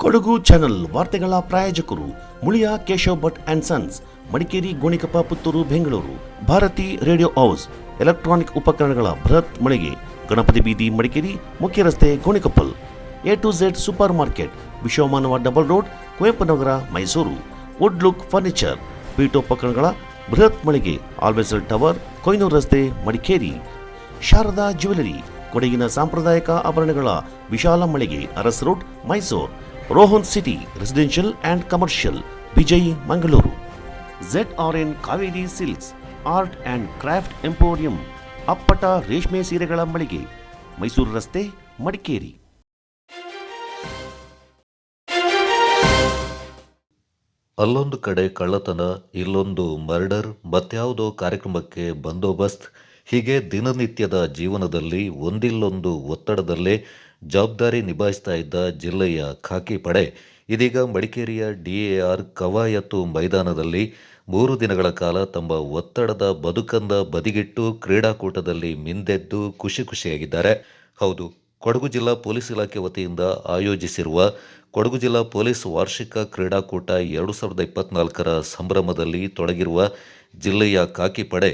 Kodagu channel ವಾರ್ತೆಗಳ ಪ್ರಾಯೋಜಕರು Muliya Keshav Bhat and sons, Madikeri, Gonikoppa, Puttur, Bengaluru. Bharathi radio house, electronic ಉಪಕರಣಗಳ ಬೃಹತ್ ಮಳಿಗೆ, ಗಣಪತಿ ಬೀದಿ, ಮಡಿಕೇರಿ, ಮುಖ್ಯ ರಸ್ತೆ, Gonikoppal. A to Z super market, Vishwamanava double road, Kuvempu Nagar, Mysuru. Wood look furniture, ಪೀಠೋಪಕರಣಗಳ ಬೃಹತ್ ಮಳಿಗೆ, ಆಲ್ವೆಸಲ್ ಟವರ್, ಕೊಯ್ನೂರು ರಸ್ತೆ, ಮಡಿಕೇರಿ. ಶಾರದಾ ಜ್ಯುವೆಲರಿ, ಕೊಡಗಿನ ಸಾಂಪ್ರದಾಯಿಕ ಆಭರಣಗಳ ವಿಶಾಲ ಮಳಿಗೆ, Aras road, Mysuru. Rohan city residential and commercial, Vijay, Mangaluru. ZRN Kaveri silks, art and craft emporium, ಅಪ್ಪಟ ರೇಷ್ಮೆ ಸೀರೆಗಳ ಮಳಿಗೆ, ಮೈಸೂರು ರಸ್ತೆ, ಮಡಿಕೇರಿ. ಅಲ್ಲೊಂದು ಕಡೆ ಕಳ್ಳತನ, ಇಲ್ಲೊಂದು ಮರ್ಡರ್, ಮತ್ಯಾವುದೋ ಕಾರ್ಯಕ್ರಮಕ್ಕೆ ಬಂದೋಬಸ್ತ್, ಹೀಗೆ ದಿನನಿತ್ಯದ ಜೀವನದಲ್ಲಿ ಒಂದಿಲ್ಲೊಂದು ಒತ್ತಡದಲ್ಲೇ ಜವಾಬ್ದಾರಿ ನಿಭಾಯಿಸ್ತಾ ಇದ್ದ ಜಿಲ್ಲೆಯ ಖಾಕಿ ಪಡೆ ಇದೀಗ ಮಡಿಕೇರಿಯ DAR ಕವಾಯತು ಮೈದಾನದಲ್ಲಿ 3 ದಿನಗಳ ಕಾಲ ತಮ್ಮ ಒತ್ತಡದ ಬದುಕನ್ನ ಬದಿಗಿಟ್ಟು ಕ್ರೀಡಾಕೂಟದಲ್ಲಿ ಮಿಂದೆದ್ದು ಖುಷಿಯಾಗಿದ್ದಾರೆ. ಹೌದು, ಕೊಡಗು ಜಿಲ್ಲಾ ಪೊಲೀಸ್ ಇಲಾಖೆ ವತಿಯಿಂದ ಆಯೋಜಿಸಿರುವ ಕೊಡಗು ಜಿಲ್ಲಾ ಪೊಲೀಸ್ ವಾರ್ಷಿಕ ಕ್ರೀಡಾಕೂಟ 2024ರ ಸಂಭ್ರಮದಲ್ಲಿ ತೊಡಗಿರುವ ಜಿಲ್ಲೆಯ ಖಾಕಿ ಪಡೆ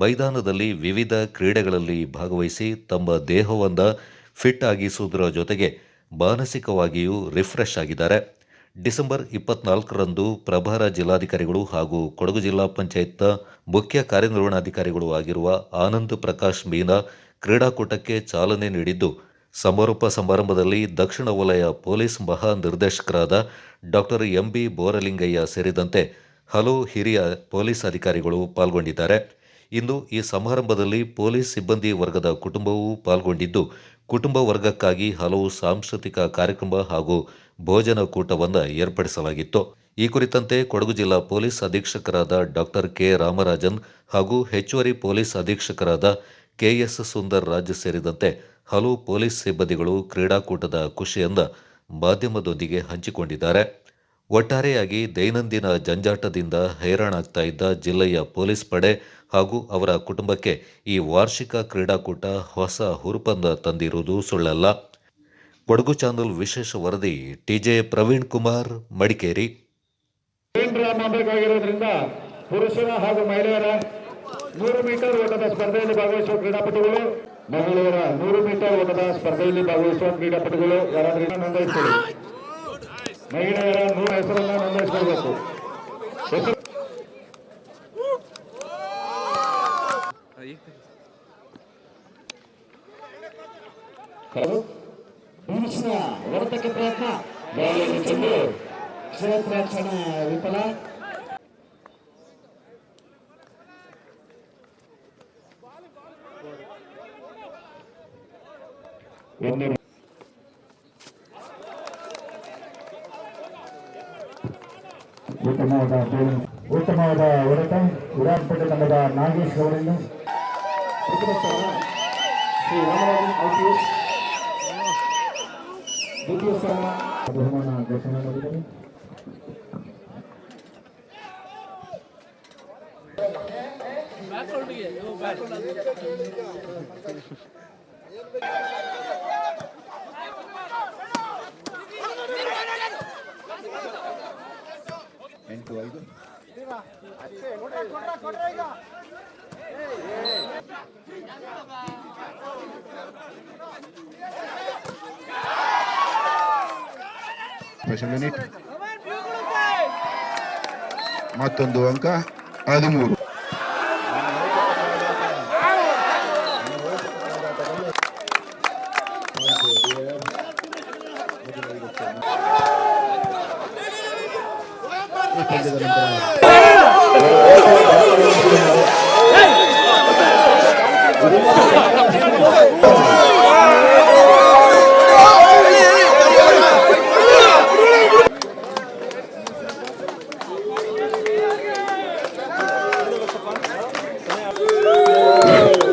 ಮೈದಾನದಲ್ಲಿ ವಿವಿಧ ಕ್ರೀಡೆಗಳಲ್ಲಿ ಭಾಗವಹಿಸಿ ತಮ್ಮ ದೇಹವನ್ನು ಫಿಟ್ ಆಗಿಸುವುದರ ಜೊತೆಗೆ ಮಾನಸಿಕವಾಗಿಯೂ ರಿಫ್ರೆಶ್ ಆಗಿದ್ದಾರೆ. ಡಿಸೆಂಬರ್ 24ರಂದು ಪ್ರಭಾರ ಜಿಲ್ಲಾಧಿಕಾರಿಗಳು ಹಾಗೂ ಕೊಡಗು ಜಿಲ್ಲಾ ಪಂಚಾಯತ್ನ ಮುಖ್ಯ ಕಾರ್ಯನಿರ್ವಹಣಾಧಿಕಾರಿಗಳು ಆಗಿರುವ ಆನಂದ್ ಪ್ರಕಾಶ್ ಮೀನಾ ಕ್ರೀಡಾಕೂಟಕ್ಕೆ ಚಾಲನೆ ನೀಡಿದ್ದು, ಸಮಾರೋಪ ಸಮಾರಂಭದಲ್ಲಿ ದಕ್ಷಿಣ ವಲಯ ಪೊಲೀಸ್ ಮಹಾ ನಿರ್ದೇಶಕರಾದ ಡಾಕ್ಟರ್ MB ಬೋರಲಿಂಗಯ್ಯ ಸೇರಿದಂತೆ ಹಲವು ಹಿರಿಯ ಪೊಲೀಸ್ ಅಧಿಕಾರಿಗಳು ಪಾಲ್ಗೊಂಡಿದ್ದಾರೆ. ಇನ್ನು ಈ ಸಮಾರಂಭದಲ್ಲಿ ಪೊಲೀಸ್ ಸಿಬ್ಬಂದಿ ವರ್ಗದ ಕುಟುಂಬವೂ ಪಾಲ್ಗೊಂಡಿದ್ದು, ಕುಟುಂಬ ವರ್ಗಕ್ಕಾಗಿ ಹಲವು ಸಾಂಸ್ಕೃತಿಕ ಕಾರ್ಯಕ್ರಮ ಹಾಗೂ ಭೋಜನ ಕೂಟವನ್ನು ಏರ್ಪಡಿಸಲಾಗಿತ್ತು. ಈ ಕುರಿತಂತೆ ಕೊಡಗು ಜಿಲ್ಲಾ ಪೊಲೀಸ್ ಅಧೀಕ್ಷಕರಾದ ಡಾಕ್ಟರ್ K ರಾಮರಾಜನ್ ಹಾಗೂ ಹೆಚ್ಚುವರಿ ಪೊಲೀಸ್ ಅಧೀಕ್ಷಕರಾದ KS ಸುಂದರ್ ರಾಜ್ ಸೇರಿದಂತೆ ಹಲವು ಪೊಲೀಸ್ ಸಿಬ್ಬಂದಿಗಳು ಕ್ರೀಡಾಕೂಟದ ಖುಷಿಯಿಂದ ಮಾಧ್ಯಮದೊಂದಿಗೆ ಹಂಚಿಕೊಂಡಿದ್ದಾರೆ. ಒಟ್ಟಾರೆಯಾಗಿ ದೈನಂದಿನ ಜಂಜಾಟದಿಂದ ಹೈರಾಣಾಗ್ತಾ ಇದ್ದ ಜಿಲ್ಲೆಯ ಪೊಲೀಸ್ ಪಡೆ ಹಾಗೂ ಅವರ ಕುಟುಂಬಕ್ಕೆ ಈ ವಾರ್ಷಿಕ ಕ್ರೀಡಾಕೂಟ ಹೊಸ ಹುರುಪನ್ನು ತಂದಿರುವುದು ಸುಳ್ಳಲ್ಲ. ಕೊಡಗು ಚಾನಲ್ ವಿಶೇಷ ವರದಿ TJ ಪ್ರವೀಣ್ ಕುಮಾರ್, ಮಡಿಕೇರಿ. ಬೇಕಾಗಿರೋದ್ರಿಂದ ಪುರುಷರ ಹಾಗೂ ಮಹಿಳೆಯರ 100 ಮೀಟರ್ ಓಟದ ಸ್ಪರ್ಧೆಯಲ್ಲಿ ಭಾಗವಹಿಸುವ ಕ್ರೀಡಾಪಟುಗಳು, ಮಹಿಳೆಯರ 100 ಮೀಟರ್ ಓಟದ ಸ್ಪರ್ಧೆಯಲ್ಲಿ ಭಾಗವಹಿಸುವ ಕ್ರೀಡಾಪಟುಗಳು ಯಾರಾದ್ರೂ ನೋಂದಾಯಿಸಿಕೊಳ್ಳಿ. ಮಹಿಳೆಯರ 100 ಹೆಸರನ್ನು ನೋಂದಾಯಿಸಿಕೊಳ್ಳಬೇಕು. ಹೊರತಕ್ಕೆ ಪ್ರಯತ್ನ, ಕ್ಷೇತ್ರ ರಕ್ಷಣೆ ವಿಫಲ. ಉತ್ತಮವಾದ ಹೊಡೆತ ವಿರಾಟ್ಪೇಟೆ ತಂಡದ ನಾಗೇಶ್ ಅವರನ್ನು ಶ್ರೀ ರಾಮರಾಜನ್ IPS ದ್ವಿತೀಯ ಸ್ಥಾನ ಬಹುಮಾನ ಘೋಷಣೆ ಮಾಡಿದ್ದಾರೆ. ಮತ್ತೊಂದು ಅಂಕ 13.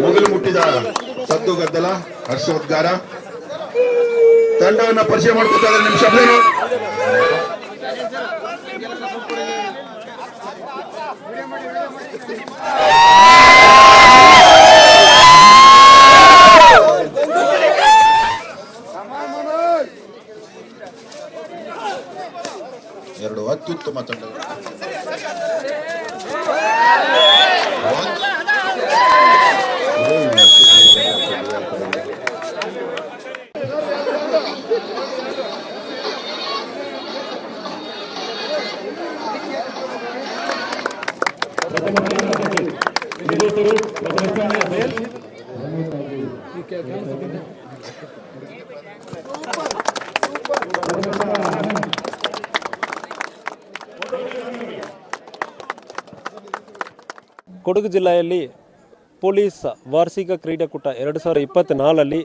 ಮೊದಲು ಮುಟ್ಟಿದ ಸದ್ದು ಗದ್ದಲ, ಹರ್ಷೋದ್ಗಾರ. ತಂಡವನ್ನು ಪರಿಚಯ ಮಾಡ್ಕೊತಾರೆ ನಿಮ್ಮ ಶಬ್ದೇನು. 2 ಅತ್ಯುತ್ತಮ ತಂಡಗಳು. ಕೊಡಗು ಜಿಲ್ಲೆಯಲ್ಲಿ ಪೊಲೀಸ್ ವಾರ್ಷಿಕ ಕ್ರೀಡಾಕೂಟ 2024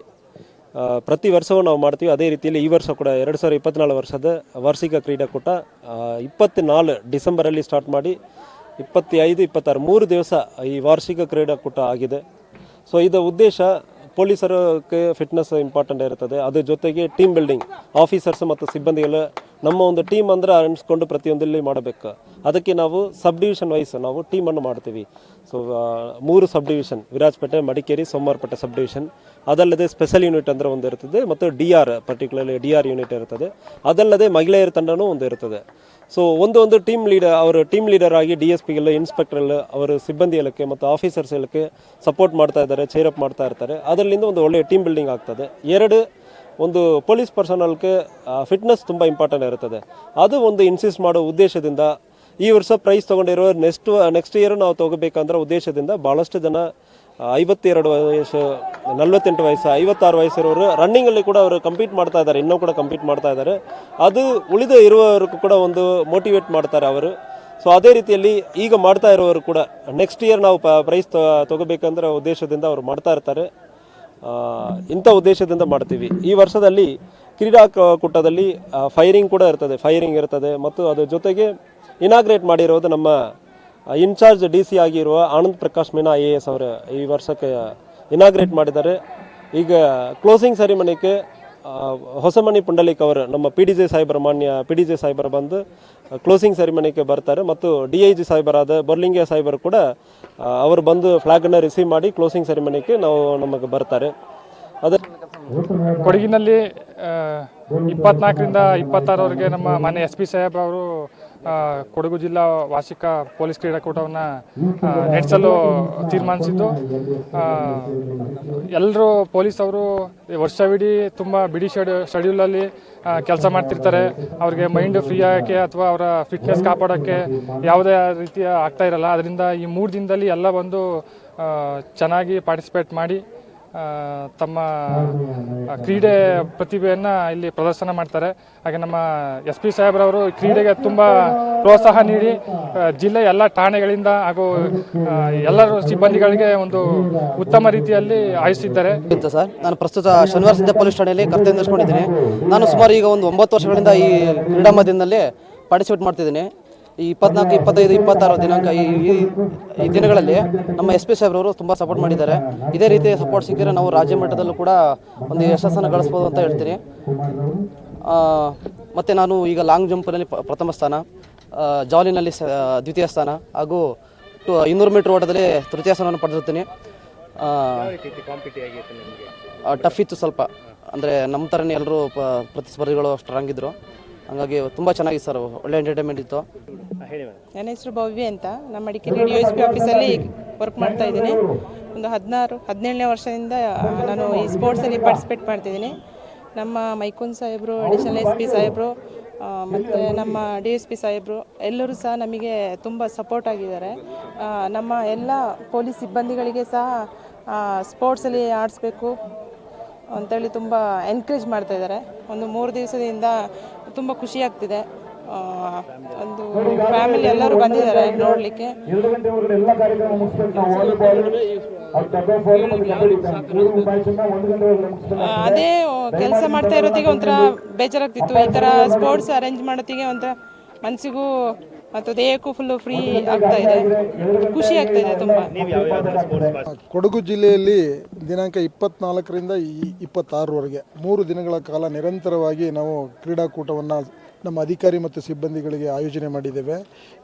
ಪ್ರತಿ ವರ್ಷವೂ ನಾವು ಮಾಡ್ತೀವಿ. ಅದೇ ರೀತಿಯಲ್ಲಿ ಈ ವರ್ಷ ಕೂಡ 2024 ವರ್ಷದ ವಾರ್ಷಿಕ ಕ್ರೀಡಾಕೂಟ 24 ಡಿಸೆಂಬರಲ್ಲಿ ಸ್ಟಾರ್ಟ್ ಮಾಡಿ 25, 26 3 ದಿವಸ ಈ ವಾರ್ಷಿಕ ಕ್ರೀಡಾಕೂಟ ಆಗಿದೆ. ಸೊ ಇದರ ಉದ್ದೇಶ ಪೊಲೀಸರಿಗೆ ಫಿಟ್ನೆಸ್ ಇಂಪಾರ್ಟೆಂಟ್ ಇರ್ತದೆ. ಅದ್ರ ಜೊತೆಗೆ ಟೀಮ್ ಬಿಲ್ಡಿಂಗ್, ಆಫೀಸರ್ಸ್ ಮತ್ತು ಸಿಬ್ಬಂದಿಗಳು ನಮ್ಮ ಒಂದು ಟೀಮ್ ಅಂದರೆ ಅನಿಸ್ಕೊಂಡು ಪ್ರತಿಯೊಂದಲ್ಲಿ ಮಾಡಬೇಕು. ಅದಕ್ಕೆ ನಾವು ಸಬ್ ಡಿವಿಷನ್ ವೈಸ್ ನಾವು ಟೀಮನ್ನು ಮಾಡ್ತೀವಿ. So 3 sub division, Virajpet, Madikeri, Somwarpet sub division. ಅದಲ್ಲದೆ ಸ್ಪೆಷಲ್ ಯೂನಿಟ್ ಅಂದರೆ ಒಂದು ಇರ್ತದೆ, ಮತ್ತು ಪರ್ಟಿಕ್ಯುಲರ್ಲಿ ಡಿ ಆರ್ ಯೂನಿಟ್ ಇರ್ತದೆ. ಅದಲ್ಲದೆ ಮಹಿಳೆಯರ ತಂಡನೂ ಒಂದು ಇರ್ತದೆ. ಸೊ ಒಂದು ಟೀಮ್ ಲೀಡರ್, ಅವರು ಟೀಮ್ ಲೀಡರ್ ಆಗಿ DSPಗಳು, ಇನ್ಸ್ಪೆಕ್ಟರ್ಗಳು, ಅವರು ಸಿಬ್ಬಂದಿ ಇಲಾಖೆ ಮತ್ತು ಆಫೀಸರ್ಸ್ ಇಲಾಖೆ ಸಪೋರ್ಟ್ ಮಾಡ್ತಾ ಇದ್ದಾರೆ, ಚೇರಪ್ ಮಾಡ್ತಾ ಇರ್ತಾರೆ. ಅದರಿಂದ ಒಂದು ಒಳ್ಳೆಯ ಟೀಮ್ ಬಿಲ್ಡಿಂಗ್ ಆಗ್ತದೆ. 2 ಒಂದು ಪೊಲೀಸ್ ಪರ್ಸನಲ್ಗೆ ಫಿಟ್ನೆಸ್ ತುಂಬ ಇಂಪಾರ್ಟೆಂಟ್ ಇರ್ತದೆ. ಅದು ಒಂದು ಇನ್ಸಿಸ್ಟ್ ಮಾಡೋ ಉದ್ದೇಶದಿಂದ ಈ ವರ್ಷ ಪ್ರೈಸ್ ತೊಗೊಂಡಿರೋ ನೆಕ್ಸ್ಟ್ ಇಯರ್ ನಾವು ತೊಗೋಬೇಕಂದ್ರೆ ಉದ್ದೇಶದಿಂದ ಭಾಳಷ್ಟು ಜನ 52 ವಯಸ್ಸು, 48 ವಯಸ್ಸು, 56 ವಯಸ್ಸಿರೋರು ರನ್ನಿಂಗಲ್ಲಿ ಕೂಡ ಅವರು ಕಂಪೀಟ್ ಮಾಡ್ತಾ ಇದ್ದಾರೆ, ಇನ್ನೂ ಕೂಡ ಕಂಪೀಟ್ ಮಾಡ್ತಾ ಇದ್ದಾರೆ. ಅದು ಉಳಿದ ಇರುವವರಿಗೂ ಕೂಡ ಒಂದು ಮೋಟಿವೇಟ್ ಮಾಡ್ತಾರೆ ಅವರು. ಸೊ ಅದೇ ರೀತಿಯಲ್ಲಿ ಈಗ ಮಾಡ್ತಾ ಇರೋರು ಕೂಡ ನೆಕ್ಸ್ಟ್ ಇಯರ್ ನಾವು ಪ್ರೈಸ್ ತೊಗೋಬೇಕಂದ್ರೆ ಉದ್ದೇಶದಿಂದ ಅವರು ಮಾಡ್ತಾ ಇರ್ತಾರೆ. ಇಂಥ ಉದ್ದೇಶದಿಂದ ಮಾಡ್ತೀವಿ. ಈ ವರ್ಷದಲ್ಲಿ ಕ್ರೀಡಾಕೂಟದಲ್ಲಿ ಫೈರಿಂಗ್ ಕೂಡ ಇರ್ತದೆ ಮತ್ತು ಅದ್ರ ಜೊತೆಗೆ ಇನಾಗ್ರೇಟ್ ಮಾಡಿರೋದು ನಮ್ಮ ಇನ್ಚಾರ್ಜ್ DC ಆಗಿರುವ ಆನಂದ್ ಪ್ರಕಾಶ್ ಮೀನಾ IAS ಅವರು ಈ ವರ್ಷಕ್ಕೆ ಇನಾಗ್ರೇಟ್ ಮಾಡಿದ್ದಾರೆ. ಈಗ ಕ್ಲೋಸಿಂಗ್ ಸೆರಿಮನಿಗೆ ಹೊಸಮನಿ ಪುಂಡಲಿಕ್ ಅವರು, ನಮ್ಮ ಮಾನ್ಯ PDJ ಸಾಹೇಬರು ಬಂದು ಕ್ಲೋಸಿಂಗ್ ಸೆರಿಮನಿಗೆ ಬರ್ತಾರೆ. ಮತ್ತು DIG ಸಾಹೇಬರಾದ ಬರ್ಲಿಂಗೆ ಸಾಹೇಬರು ಕೂಡ ಅವರು ಬಂದು ಫ್ಲಾಗನ್ನು ರಿಸೀವ್ ಮಾಡಿ ಕ್ಲೋಸಿಂಗ್ ಸೆರಿಮನಿಗೆ ನಮಗೆ ಬರ್ತಾರೆ. ಕೊಡಗಿನಲ್ಲಿ 24ರಿಂದ 26ರವರೆಗೆ ನಮ್ಮ ಮಾನ್ಯ SP ಸಾಹೇಬ್ ಅವರು ಕೊಡಗು ಜಿಲ್ಲಾ ವಾರ್ಷಿಕ ಪೊಲೀಸ್ ಕ್ರೀಡಾಕೂಟವನ್ನು ನಡೆಸಲು ತೀರ್ಮಾನಿಸಿದ್ದು, ಎಲ್ಲರೂ ಪೊಲೀಸ್ ಅವರು ವರ್ಷವಿಡೀ ತುಂಬ ಬಿಡಿ ಶೆಡ್ಯೂಲಲ್ಲಿ ಕೆಲಸ ಮಾಡ್ತಿರ್ತಾರೆ. ಅವ್ರಿಗೆ ಮೈಂಡ್ ಫ್ರೀ ಆಗೋಕ್ಕೆ ಅಥವಾ ಅವರ ಫಿಟ್ನೆಸ್ ಕಾಪಾಡೋಕ್ಕೆ ಯಾವುದೇ ರೀತಿಯ ಆಗ್ತಾ ಇರಲ್ಲ. ಅದರಿಂದ ಈ 3 ದಿನದಲ್ಲಿ ಎಲ್ಲ ಬಂದು ಚೆನ್ನಾಗಿ ಪಾರ್ಟಿಸಿಪೇಟ್ ಮಾಡಿ ತಮ್ಮ ಕ್ರೀಡೆ ಪ್ರತಿಭೆಯನ್ನು ಇಲ್ಲಿ ಪ್ರದರ್ಶನ ಮಾಡ್ತಾರೆ. ಹಾಗೆ ನಮ್ಮ SP ಸಾಹೇಬ್ರವರು ಕ್ರೀಡೆಗೆ ತುಂಬ ಪ್ರೋತ್ಸಾಹ ನೀಡಿ ಜಿಲ್ಲೆಯ ಎಲ್ಲ ಠಾಣೆಗಳಿಂದ ಹಾಗೂ ಎಲ್ಲರೂ ಸಿಬ್ಬಂದಿಗಳಿಗೆ ಒಂದು ಉತ್ತಮ ರೀತಿಯಲ್ಲಿ ಆಯೋಜಿಸಿದ್ದಾರೆ. ಸರ್, ನಾನು ಪ್ರಸ್ತುತ ಶನಿವಾರ ಸಂಜೆ ಪೊಲೀಸ್ ಠಾಣೆಯಲ್ಲಿ ಕರ್ತವ್ಯ ನಿರ್ವಹಿಸಿಕೊಂಡಿದ್ದೀನಿ. ನಾನು ಸುಮಾರು ಈಗ ಒಂದು 9 ವರ್ಷಗಳಿಂದ ಈ ಕ್ರೀಡಾ ಮಾಧ್ಯಮದಲ್ಲಿ ಪಾರ್ಟಿಸಿಪೇಟ್ ಮಾಡ್ತಿದ್ದೀನಿ. ಈ 24, 25, 26 ದಿನಾಂಕ ಈ ದಿನಗಳಲ್ಲಿ ನಮ್ಮ SP ಸಾಹೇಬ್ರವರು ತುಂಬ ಸಪೋರ್ಟ್ ಮಾಡಿದ್ದಾರೆ. ಇದೇ ರೀತಿ ಸಪೋರ್ಟ್ ಸಿಕ್ಕಿದ್ರೆ ನಾವು ರಾಜ್ಯ ಮಟ್ಟದಲ್ಲೂ ಕೂಡ ಒಂದು ಯಶಸ್ಸನ್ನು ಗಳಿಸ್ಬೋದು ಅಂತ ಹೇಳ್ತೀನಿ. ಮತ್ತು ನಾನು ಈಗ ಲಾಂಗ್ ಜಂಪ್ನಲ್ಲಿ ಪ್ರಥಮ ಸ್ಥಾನ, ಜಾಲಿನಲ್ಲಿ ದ್ವಿತೀಯ ಸ್ಥಾನ ಹಾಗೂ 200 ಮೀಟರ್ ಓಟದಲ್ಲಿ ತೃತೀಯ ಸ್ಥಾನವನ್ನು ಪಡೆದಿರ್ತೀನಿ. ಟಫ್ ಇತ್ತು ಸ್ವಲ್ಪ, ಅಂದರೆ ನಮ್ಮ ಥರನೇ ಎಲ್ಲರೂ ಪ್ರತಿಸ್ಪರ್ಧಿಗಳು ಸ್ಟ್ರಾಂಗ್ ಇದ್ದರು. ಹಾಗಾಗಿ ತುಂಬ ಚೆನ್ನಾಗಿತ್ತು ಸರ್, ಒಳ್ಳೆ ಎಂಟರ್ಟೈನ್ಮೆಂಟ್ ಇತ್ತು. ನನ್ನ ಹೆಸರು ಭವ್ಯ ಅಂತ. ನಮ್ಮ ಮಡಿಕೇರಿ DSP ಆಫೀಸಲ್ಲಿ ವರ್ಕ್ ಮಾಡ್ತಾ ಇದ್ದೀನಿ. ಒಂದು 17ನೇ ವರ್ಷದಿಂದ ನಾನು ಈ ಸ್ಪೋರ್ಟ್ಸಲ್ಲಿ ಪಾರ್ಟಿಸಿಪೇಟ್ ಮಾಡ್ತಿದ್ದೀನಿ. ನಮ್ಮ ಮೈಕುನ್ ಸಾಹೇಬರು, ಅಡಿಷನಲ್ SP ಸಾಹೇಬರು ಮತ್ತು ನಮ್ಮ DSP ಸಾಹೇಬರು ಎಲ್ಲರೂ ಸಹ ನಮಗೆ ತುಂಬ ಸಪೋರ್ಟ್ ಆಗಿದ್ದಾರೆ. ನಮ್ಮ ಎಲ್ಲ ಪೊಲೀಸ್ ಸಿಬ್ಬಂದಿಗಳಿಗೆ ಸಹ ಸ್ಪೋರ್ಟ್ಸಲ್ಲಿ ಆಡಿಸ್ಬೇಕು ಅಂತೇಳಿ ತುಂಬ ಎನ್ಕರೇಜ್ ಮಾಡ್ತಾ ಇದ್ದಾರೆ. ಒಂದು 3 ದಿವಸದಿಂದ ತುಂಬ ಖುಷಿ ಆಗ್ತಿದೆ. ಒಂದು ಫ್ಯಾಮಿಲಿ ಎಲ್ಲರೂ ಬಂದಿದ್ದಾರೆ ನೋಡಲಿಕ್ಕೆ. ಅದೇ ಕೆಲಸ ಮಾಡ್ತಾ ಇರೋತ್ತಿಗೆ ಒಂಥರ ಬೇಜಾರಾಗ್ತಿತ್ತು. ಈ ಥರ ಸ್ಪೋರ್ಟ್ಸ್ ಅರೇಂಜ್ ಮಾಡೋತ್ತಿಗೆ ಒಂಥರ ಮನಸ್ಸಿಗೂ ಮತ್ತು ದೇಹಕ್ಕೂ ಫುಲ್ಲು ಫ್ರೀ ಆಗ್ತಾ ಇದೆ, ಖುಷಿ ಆಗ್ತಾ ಇದೆ ತುಂಬ. ಕೊಡಗು ಜಿಲ್ಲೆಯಲ್ಲಿ ದಿನಾಂಕ 24ರಿಂದ 26ರವರೆಗೆ 3 ದಿನಗಳ ಕಾಲ ನಿರಂತರವಾಗಿ ನಾವು ಕ್ರೀಡಾಕೂಟವನ್ನು ನಮ್ಮ ಅಧಿಕಾರಿ ಮತ್ತು ಸಿಬ್ಬಂದಿಗಳಿಗೆ ಆಯೋಜನೆ ಮಾಡಿದ್ದೇವೆ.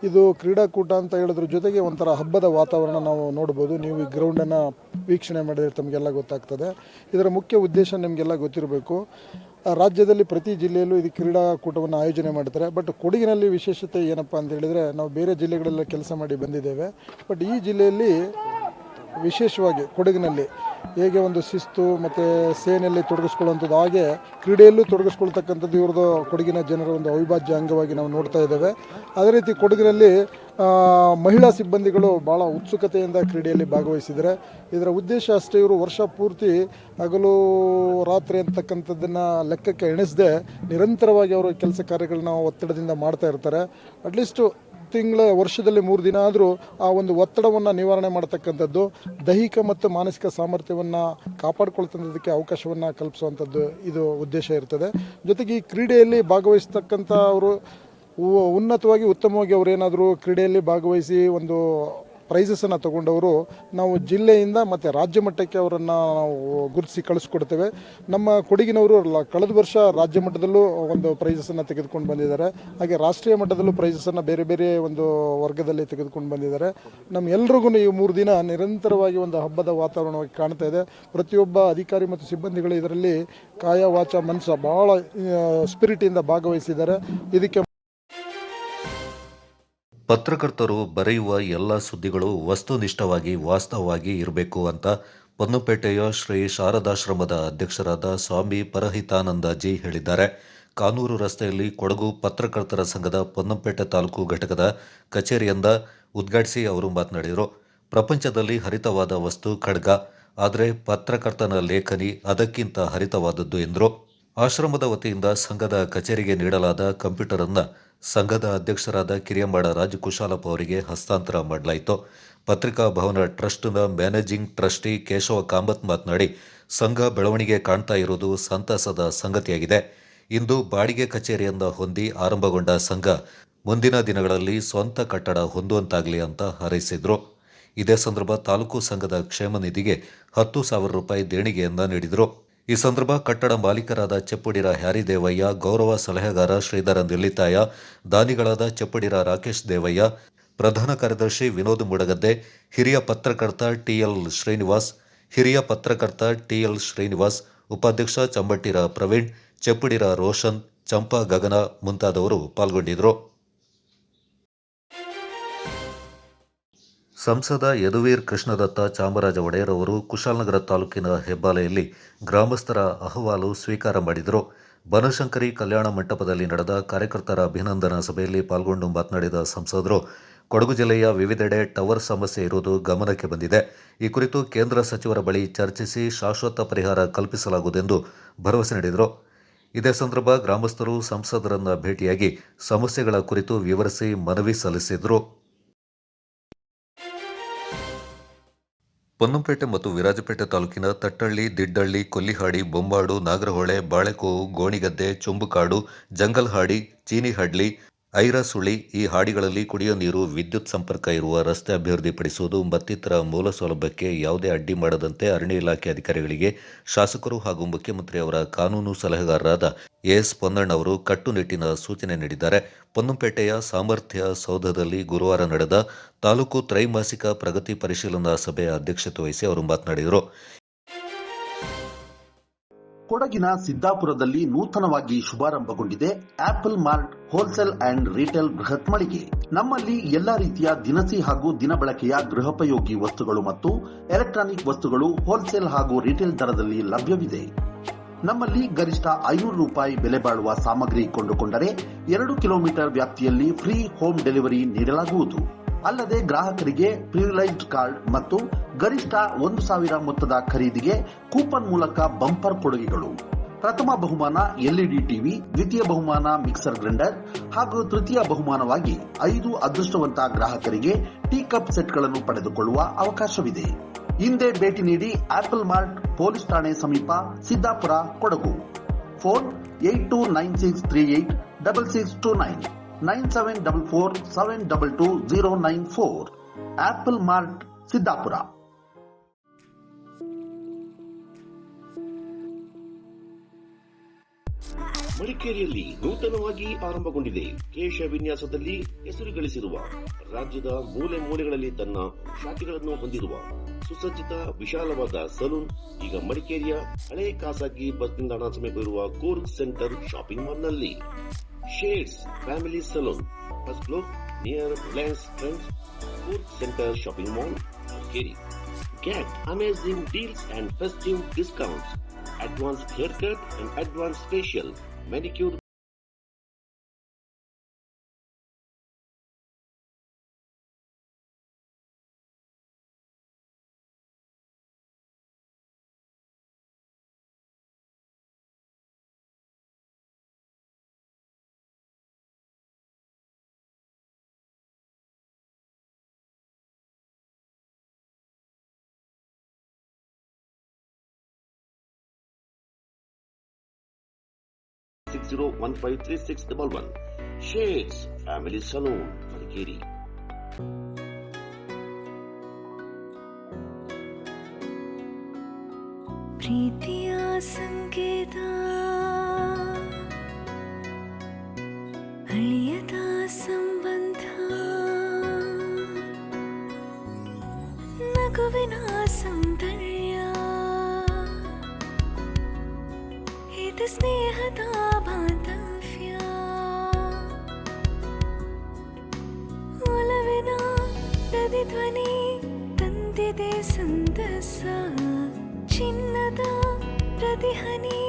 ಇದು ಕ್ರೀಡಾಕೂಟ ಅಂತ ಹೇಳೋದ್ರ ಜೊತೆಗೆ ಒಂಥರ ಹಬ್ಬದ ವಾತಾವರಣ ನಾವು ನೋಡ್ಬೋದು. ನೀವು ಈ ಗ್ರೌಂಡನ್ನು ವೀಕ್ಷಣೆ ಮಾಡಿದರೆ ತಮಗೆಲ್ಲ ಗೊತ್ತಾಗ್ತದೆ. ಇದರ ಮುಖ್ಯ ಉದ್ದೇಶ ನಿಮಗೆಲ್ಲ ಗೊತ್ತಿರಬೇಕು. ರಾಜ್ಯದಲ್ಲಿ ಪ್ರತಿ ಜಿಲ್ಲೆಯಲ್ಲೂ ಇದು ಕ್ರೀಡಾಕೂಟವನ್ನು ಆಯೋಜನೆ ಮಾಡ್ತಾರೆ. ಬಟ್ ಕೊಡಗಿನಲ್ಲಿ ವಿಶೇಷತೆ ಏನಪ್ಪ ಅಂತ ಹೇಳಿದರೆ, ನಾವು ಬೇರೆ ಜಿಲ್ಲೆಗಳೆಲ್ಲ ಕೆಲಸ ಮಾಡಿ ಬಂದಿದ್ದೇವೆ. ಬಟ್ ಈ ಜಿಲ್ಲೆಯಲ್ಲಿ ವಿಶೇಷವಾಗಿ ಕೊಡಗಿನಲ್ಲಿ ಹೇಗೆ ಒಂದು ಶಿಸ್ತು ಮತ್ತು ಸೇನೆಯಲ್ಲಿ ತೊಡಗಿಸ್ಕೊಳ್ಳುವಂಥದ್ದು, ಹಾಗೆ ಕ್ರೀಡೆಯಲ್ಲೂ ತೊಡಗಿಸ್ಕೊಳ್ತಕ್ಕಂಥದ್ದು ಇವ್ರದ್ದು ಕೊಡಗಿನ ಜನರ ಒಂದು ಅವಿಭಾಜ್ಯ ಅಂಗವಾಗಿ ನಾವು ನೋಡ್ತಾ ಇದ್ದೇವೆ. ಅದೇ ರೀತಿ ಕೊಡಗಿನಲ್ಲಿ ಮಹಿಳಾ ಸಿಬ್ಬಂದಿಗಳು ಭಾಳ ಉತ್ಸುಕತೆಯಿಂದ ಕ್ರೀಡೆಯಲ್ಲಿ ಭಾಗವಹಿಸಿದ್ದಾರೆ. ಇದರ ಉದ್ದೇಶ ಅಷ್ಟೇ, ಇವರು ವರ್ಷ ಪೂರ್ತಿ ಹಗಲು ರಾತ್ರಿ ಅಂತಕ್ಕಂಥದ್ದನ್ನು ಲೆಕ್ಕಕ್ಕೆ ಎಣಿಸದೆ ನಿರಂತರವಾಗಿ ಅವರು ಕೆಲಸ ಕಾರ್ಯಗಳನ್ನ ಒತ್ತಡದಿಂದ ಮಾಡ್ತಾ ಇರ್ತಾರೆ. ಅಟ್ಲೀಸ್ಟು ವರ್ಷದಲ್ಲಿ 3 ದಿನ ಆದರೂ ಆ ಒಂದು ಒತ್ತಡವನ್ನು ನಿವಾರಣೆ ಮಾಡ್ತಕ್ಕಂಥದ್ದು, ದೈಹಿಕ ಮತ್ತು ಮಾನಸಿಕ ಸಾಮರ್ಥ್ಯವನ್ನು ಕಾಪಾಡಿಕೊಳ್ತಕ್ಕಂಥದ್ದಕ್ಕೆ ಅವಕಾಶವನ್ನು ಕಲ್ಪಿಸುವಂಥದ್ದು ಇದು ಉದ್ದೇಶ ಇರ್ತದೆ. ಜೊತೆಗೆ ಈ ಕ್ರೀಡೆಯಲ್ಲಿ ಭಾಗವಹಿಸ್ತಕ್ಕಂಥ ಅವರು ಉನ್ನತವಾಗಿ ಉತ್ತಮವಾಗಿ ಅವರೇನಾದರೂ ಕ್ರೀಡೆಯಲ್ಲಿ ಭಾಗವಹಿಸಿ ಒಂದು ಪ್ರೈಸಸನ್ನು ತಗೊಂಡವರು ನಾವು ಜಿಲ್ಲೆಯಿಂದ ಮತ್ತು ರಾಜ್ಯ ಮಟ್ಟಕ್ಕೆ ಅವರನ್ನು ನಾವು ಗುರುತಿಸಿ ಕಳಿಸ್ಕೊಡ್ತೇವೆ. ನಮ್ಮ ಕೊಡಗಿನವರು ಕಳೆದ ವರ್ಷ ರಾಜ್ಯ ಮಟ್ಟದಲ್ಲೂ ಒಂದು ಪ್ರೈಸಸನ್ನು ತೆಗೆದುಕೊಂಡು ಬಂದಿದ್ದಾರೆ. ಹಾಗೆ ರಾಷ್ಟ್ರೀಯ ಮಟ್ಟದಲ್ಲೂ ಪ್ರೈಸಸನ್ನು ಬೇರೆ ಬೇರೆ ಒಂದು ವರ್ಗದಲ್ಲಿ ತೆಗೆದುಕೊಂಡು ಬಂದಿದ್ದಾರೆ. ನಮ್ಮೆಲ್ರಿಗೂ ಈ 3 ದಿನ ನಿರಂತರವಾಗಿ ಒಂದು ಹಬ್ಬದ ವಾತಾವರಣವಾಗಿ ಕಾಣ್ತಾ ಇದೆ. ಪ್ರತಿಯೊಬ್ಬ ಅಧಿಕಾರಿ ಮತ್ತು ಸಿಬ್ಬಂದಿಗಳು ಇದರಲ್ಲಿ ಕಾಯ ವಾಚ ಮನಸ್ಸು ಭಾಳ ಸ್ಪಿರಿಟಿಂದ ಭಾಗವಹಿಸಿದ್ದಾರೆ. ಇದಕ್ಕೆ ಪತ್ರಕರ್ತರು ಬರೆಯುವ ಎಲ್ಲ ಸುದ್ದಿಗಳು ವಸ್ತುನಿಷ್ಠವಾಗಿ ವಾಸ್ತವವಾಗಿ ಇರಬೇಕು ಅಂತ ಪೊನ್ನಂಪೇಟೆಯ ಶ್ರೀ ಶಾರದಾಶ್ರಮದ ಅಧ್ಯಕ್ಷರಾದ ಸ್ವಾಮಿ ಪರಹಿತಾನಂದಜಿ ಹೇಳಿದ್ದಾರೆ. ಕಾನೂರು ರಸ್ತೆಯಲ್ಲಿ ಕೊಡಗು ಪತ್ರಕರ್ತರ ಸಂಘದ ಪೊನ್ನಂಪೇಟೆ ತಾಲೂಕು ಘಟಕದ ಕಚೇರಿಯಿಂದ ಉದ್ಘಾಟಿಸಿ ಅವರು ಮಾತನಾಡಿದರು. ಪ್ರಪಂಚದಲ್ಲಿ ಹರಿತವಾದ ವಸ್ತು ಖಡ್ಗ, ಆದರೆ ಪತ್ರಕರ್ತನ ಲೇಖನಿ ಅದಕ್ಕಿಂತ ಹರಿತವಾದದ್ದು ಎಂದರು. ಆಶ್ರಮದ ವತಿಯಿಂದ ಸಂಘದ ಕಚೇರಿಗೆ ನೀಡಲಾದ ಕಂಪ್ಯೂಟರ್ ಅನ್ನು ಸಂಘದ ಅಧ್ಯಕ್ಷರಾದ ಕಿರಿಯಂಬಾಡ ರಾಜಕುಶಾಲಪ್ಪ ಅವರಿಗೆ ಹಸ್ತಾಂತರ ಮಾಡಲಾಯಿತು. ಪತ್ರಿಕಾ ಭವನ ಟ್ರಸ್ಟ್ನ ಮ್ಯಾನೇಜಿಂಗ್ ಟ್ರಸ್ಟಿ ಕೇಶವ ಕಾಮತ್ ಮಾತನಾಡಿ, ಸಂಘ ಬೆಳವಣಿಗೆ ಕಾಣ್ತಾ ಇರುವುದು ಸಂತಸದ ಸಂಗತಿಯಾಗಿದೆ. ಇಂದು ಬಾಡಿಗೆ ಕಚೇರಿಯಿಂದ ಹೊಂದಿ ಆರಂಭಗೊಂಡ ಸಂಘ ಮುಂದಿನ ದಿನಗಳಲ್ಲಿ ಸ್ವಂತ ಕಟ್ಟಡ ಹೊಂದುವಂತಾಗಲಿ ಅಂತ ಹಾರೈಸಿದರು. ಇದೇ ಸಂದರ್ಭ ತಾಲೂಕು ಸಂಘದ ಕ್ಷೇಮ ನಿಧಿಗೆ 10,000 ರೂಪಾಯಿ ದೇಣಿಗೆಯನ್ನ ನೀಡಿದರು. ಈ ಸಂದರ್ಭ ಕಟ್ಟಡ ಮಾಲೀಕರಾದ ಚೆಪ್ಪುಡಿರ ಹ್ಯಾರಿದೇವಯ್ಯ, ಗೌರವ ಸಲಹೆಗಾರ ಶ್ರೀಧರ ನಿಲ್ಲಿತಾಯ, ದಾನಿಗಳಾದ ಚೆಪ್ಪುಡಿರ ರಾಕೇಶ್ ದೇವಯ್ಯ, ಪ್ರಧಾನ ಕಾರ್ಯದರ್ಶಿ ವಿನೋದ್ ಮುಡಗದ್ದೆ, ಹಿರಿಯ ಪತ್ರಕರ್ತ ಟಿಎಲ್ ಶ್ರೀನಿವಾಸ್, ಉಪಾಧ್ಯಕ್ಷ ಚಂಬಟ್ಟಿರ ಪ್ರವೀಣ್, ಚೆಪ್ಪುಡಿರ ರೋಷನ್, ಚಂಪಾ ಗಗನ ಮುಂತಾದವರು ಪಾಲ್ಗೊಂಡಿದ್ದರು. ಸಂಸದ ಯದುವೀರ್ ಕೃಷ್ಣದತ್ತ ಚಾಮರಾಜ ಒಡೆಯರ್ ಅವರು ಕುಶಾಲನಗರ ತಾಲೂಕಿನ ಹೆಬ್ಬಾಲೆಯಲ್ಲಿ ಗ್ರಾಮಸ್ಥರ ಅಹವಾಲು ಸ್ವೀಕಾರ ಮಾಡಿದರು. ಬನಶಂಕರಿ ಕಲ್ಯಾಣ ಮಂಟಪದಲ್ಲಿ ನಡೆದ ಕಾರ್ಯಕರ್ತರ ಅಭಿನಂದನಾ ಸಭೆಯಲ್ಲಿ ಪಾಲ್ಗೊಂಡು ಮಾತನಾಡಿದ ಸಂಸದರು, ಕೊಡಗು ಜಿಲ್ಲೆಯ ವಿವಿಧೆಡೆ ಟವರ್ ಸಮಸ್ಯೆ ಇರುವುದು ಗಮನಕ್ಕೆ ಬಂದಿದೆ. ಈ ಕುರಿತು ಕೇಂದ್ರ ಸಚಿವರ ಬಳಿ ಚರ್ಚಿಸಿ ಶಾಶ್ವತ ಪರಿಹಾರ ಕಲ್ಪಿಸಲಾಗುವುದೆಂದು ಭರವಸೆ ನೀಡಿದರು. ಇದೇ ಸಂದರ್ಭ ಗ್ರಾಮಸ್ಥರು ಸಂಸದರನ್ನ ಭೇಟಿಯಾಗಿ ಸಮಸ್ಯೆಗಳ ಕುರಿತು ವಿವರಿಸಿ ಮನವಿ ಸಲ್ಲಿಸಿದರು. ಪೊನ್ನಂಪೇಟೆ ಮತ್ತು ವಿರಾಜಪೇಟೆ ತಾಲೂಕಿನ ತಟ್ಟಳ್ಳಿ, ದಿಡ್ಡಳ್ಳಿ, ಕೊಲ್ಲಿಹಾಡಿ, ಬೊಂಬಾಡು, ನಾಗರಹೊಳೆ, ಬಾಳೆಕೋವು, ಗೋಣಿಗದ್ದೆ, ಚುಂಬುಕಾಡು, ಜಂಗಲ್ಹಾಡಿ, ಚೀನಿಹಡ್ಲಿ, ಐರಾಸುಳಿ ಈ ಹಾಡಿಗಳಲ್ಲಿ ಕುಡಿಯುವ ನೀರು, ವಿದ್ಯುತ್ ಸಂಪರ್ಕ ಇರುವ ರಸ್ತೆ ಅಭಿವೃದ್ಧಿಪಡಿಸುವುದು ಮತ್ತಿತರ ಮೂಲ ಸೌಲಭ್ಯಕ್ಕೆ ಯಾವುದೇ ಅಡ್ಡಿ ಮಾಡದಂತೆ ಅರಣ್ಯ ಇಲಾಖೆ ಅಧಿಕಾರಿಗಳಿಗೆ ಶಾಸಕರು ಹಾಗೂ ಮುಖ್ಯಮಂತ್ರಿ ಅವರ ಕಾನೂನು ಸಲಹೆಗಾರರಾದ ಎಸ್ ಪೊನ್ನಣ್ಣ ಅವರು ಕಟ್ಟುನಿಟ್ಟಿನ ಸೂಚನೆ ನೀಡಿದ್ದಾರೆ. ಪೊನ್ನಂಪೇಟೆಯ ಸಾಮರ್ಥ್ಯ ಸೌಧದಲ್ಲಿ ಗುರುವಾರ ನಡೆದ ತಾಲೂಕು ತ್ರೈಮಾಸಿಕ ಪ್ರಗತಿ ಪರಿಶೀಲನಾ ಸಭೆಯ ಅಧ್ಯಕ್ಷತೆ ವಹಿಸಿ ಅವರು ಮಾತನಾಡಿದರು. ಕೊಡಗಿನ ಸಿದ್ದಾಪುರದಲ್ಲಿ ನೂತನವಾಗಿ ಶುಭಾರಂಭಗೊಂಡಿದೆ apple mart wholesale and retail ಬೃಹತ್ ಮಳಿಗೆ. ನಮ್ಮಲ್ಲಿ ಎಲ್ಲಾ ರೀತಿಯ ದಿನಸಿ ಹಾಗೂ ದಿನಬಳಕೆಯ ಗೃಹೋಪಯೋಗಿ ವಸ್ತುಗಳು ಮತ್ತು ಎಲೆಕ್ಟ್ರಾನಿಕ್ ವಸ್ತುಗಳು ಹೋಲ್ಸೇಲ್ ಹಾಗೂ ರಿಟೇಲ್ ದರದಲ್ಲಿ ಲಭ್ಯವಿದೆ. ನಮ್ಮಲ್ಲಿ ಗರಿಷ್ಠ 500 ರೂಪಾಯಿ ಬೆಲೆ ಬಾಳುವ ಸಾಮಗ್ರಿ ಕೊಂಡುಕೊಂಡರೆ 2 ಕಿಲೋಮೀಟರ್ ವ್ಯಾಪ್ತಿಯಲ್ಲಿ ಫ್ರೀ ಹೋಮ್ ಡೆಲಿವರಿ ನೀಡಲಾಗುವುದು. ಅಲ್ಲದೆ ಗ್ರಾಹಕರಿಗೆ ಪ್ರಿವಿಲೈಜ್ಡ್ ಕಾರ್ಡ್ ಮತ್ತು ಗರಿಷ್ಠ 1,000 ಮೊತ್ತದ ಖರೀದಿಗೆ ಕೂಪನ್ ಮೂಲಕ ಬಂಪರ್ ಕೊಡುಗೆಗಳು. ಪ್ರಥಮ ಬಹುಮಾನ ಎಲ್ಇಡಿ ಟಿವಿ, ದ್ವಿತೀಯ ಬಹುಮಾನ ಮಿಕ್ಸರ್ ಗ್ರೈಂಡರ್ ಹಾಗೂ ತೃತೀಯ ಬಹುಮಾನವಾಗಿ 5 ಅದೃಷ್ಟವಂತ ಗ್ರಾಹಕರಿಗೆ ಟೀ ಕಪ್ ಸೆಟ್ಗಳನ್ನು ಪಡೆದುಕೊಳ್ಳುವ ಅವಕಾಶವಿದೆ. ಹಿಂದೆ ಭೇಟಿ ನೀಡಿ ಆಪಲ್ ಮಾರ್ಟ್, ಪೊಲೀಸ್ ಠಾಣೆ ಸಮೀಪ, Siddapura, Kodagu. Phone 8296386629 9744722094. Apple mart, Siddapura. ಮಡಿಕೇರಿಯಲ್ಲಿ ನೂತನವಾಗಿ ಆರಂಭಗೊಂಡಿದೆ. ಕೇಶ ವಿನ್ಯಾಸದಲ್ಲಿ ಹೆಸರು ಗಳಿಸಿರುವ, ರಾಜ್ಯದ ಮೂಲೆ ಮೂಲೆಗಳಲ್ಲಿ ತನ್ನ ಶಾಖೆಗಳನ್ನು ಹೊಂದಿರುವ ಸುಸಜ್ಜಿತ ವಿಶಾಲವಾದ ಸಲೂನ್ ಈಗ ಮಡಿಕೇರಿಯ ಹಳೆ ಖಾಸಗಿ ಬಸ್ ನಿಲ್ದಾಣ ಸಮೀಪವಿರುವ ಕೂರ್ಗ್ ಸೆಂಟರ್ ಶಾಪಿಂಗ್ ಮಾಲ್ನಲ್ಲಿ. Shades family salon, first floor near Reliance Trends, Coorg centre shopping mall, Madikeri. Get amazing deals and festive discounts. Advanced haircut and advanced facial, manicure. $60153611. Shades Family Saloon, Madikeri. ಪ್ರೀತಿಯ ಸಂಕೇತ ಅಳಿಯದ ಸಂಬಂಧ, ನಗುವಿನ ಸೌಂದರ್ಯ, ಇದು ಸ್ನೇಹದ ಬಾಂಧವ್ಯ, ಒಲವಿನ ಪ್ರತಿಧ್ವನಿ ತಂದಿದೆ ಸಂದಸ, ಚಿನ್ನದ ಪ್ರತಿಹನಿ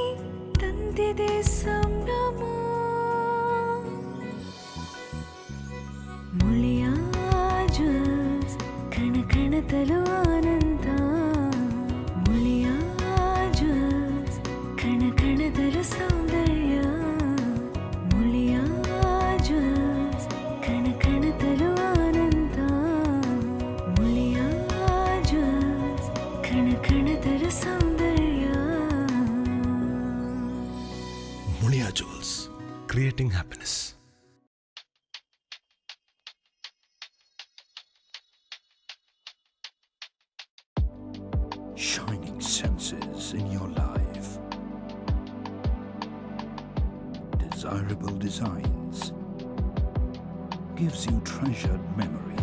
ತಂದಿದೆ ಸಂಭ್ರಮ. ಮುಳಿಯ ಜ್ಯೂಸ್ ಕಣ ಕಣದಲು ಆನಂದ, ಮುಳಿಯ ಜ್ಯೂಸ್ ಕಣ ಕಣದಲು ಸೌಂದರ್ಯ, ಮುಳಿಯ ಜ್ಯೂಸ್ ಕಣ ಕಣದಲು ಆನಂದ, ಮುಳಿಯ ಜ್ಯೂಸ್ ಕಣ ಕಣದಲು ಸೌಂದರ್ಯ. ಮುಳಿಯ ಜ್ಯೂಸ್, creating happiness. Shining senses in your life. Desirable designs gives you treasured memory.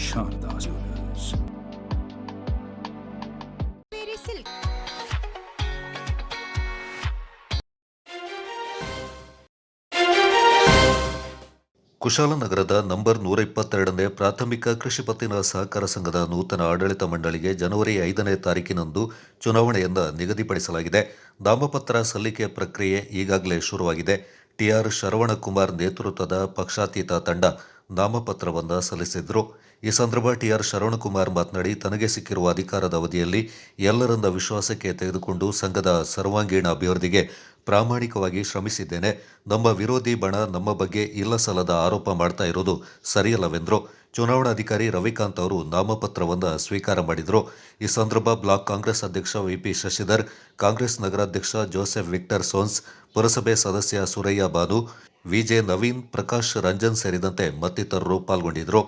Sharda Jewelers. ಕುಶಾಲನಗರದ ನಂಬರ್ 122ನೇ ಪ್ರಾಥಮಿಕ ಕೃಷಿ ಪತ್ತಿನ ಸಹಕಾರ ಸಂಘದ ನೂತನ ಆಡಳಿತ ಮಂಡಳಿಗೆ ಜನವರಿ 5ನೇ ತಾರೀಕಿನಂದು ಚುನಾವಣೆಯನ್ನು ನಿಗದಿಪಡಿಸಲಾಗಿದೆ. ನಾಮಪತ್ರ ಸಲ್ಲಿಕೆ ಪ್ರಕ್ರಿಯೆ ಈಗಾಗಲೇ ಶುರುವಾಗಿದೆ. ಟಿಆರ್ ಶರವಣಕುಮಾರ್ ನೇತೃತ್ವದ ಪಕ್ಷಾತೀತ ತಂಡ ನಾಮಪತ್ರವನ್ನು ಸಲ್ಲಿಸಿದ್ರು. ಈ ಸಂದರ್ಭ ಟಿಆರ್ ಶರವಣಕುಮಾರ್ ಮಾತನಾಡಿ, ತನಗೆ ಸಿಕ್ಕಿರುವ ಅಧಿಕಾರದ ಅವಧಿಯಲ್ಲಿ ಎಲ್ಲರನ್ನ ವಿಶ್ವಾಸಕ್ಕೆ ತೆಗೆದುಕೊಂಡು ಸಂಘದ ಸರ್ವಾಂಗೀಣ ಅಭಿವೃದ್ಧಿಗೆ ಪ್ರಾಮಾಣಿಕವಾಗಿ ಶ್ರಮಿಸಿದ್ದೇನೆ. ನಮ್ಮ ವಿರೋಧಿ ಬಣ ನಮ್ಮ ಬಗ್ಗೆ ಇಲ್ಲಸಲ್ಲದ ಆರೋಪ ಮಾಡ್ತಾ ಇರೋದು ಸರಿಯಲ್ಲವೆಂದರು. ಚುನಾವಣಾಧಿಕಾರಿ ರವಿಕಾಂತ್ ಅವರು ನಾಮಪತ್ರವನ್ನು ಸ್ವೀಕಾರ ಮಾಡಿದರು. ಈ ಸಂದರ್ಭ ಬ್ಲಾಕ್ ಕಾಂಗ್ರೆಸ್ ಅಧ್ಯಕ್ಷ ವಿಪಿ ಶಶಿಧರ್, ಕಾಂಗ್ರೆಸ್ ನಗರಾಧ್ಯಕ್ಷ ಜೋಸೆಫ್ ವಿಕ್ಟರ್ ಸೋನ್ಸ್, ಪುರಸಭೆ ಸದಸ್ಯ ಸುರಯ್ಯ ಬಾನು, ವಿಜೆ ನವೀನ್, ಪ್ರಕಾಶ್ ರಂಜನ್ ಸೇರಿದಂತೆ ಮತ್ತಿತರರು ಪಾಲ್ಗೊಂಡಿದ್ದರು.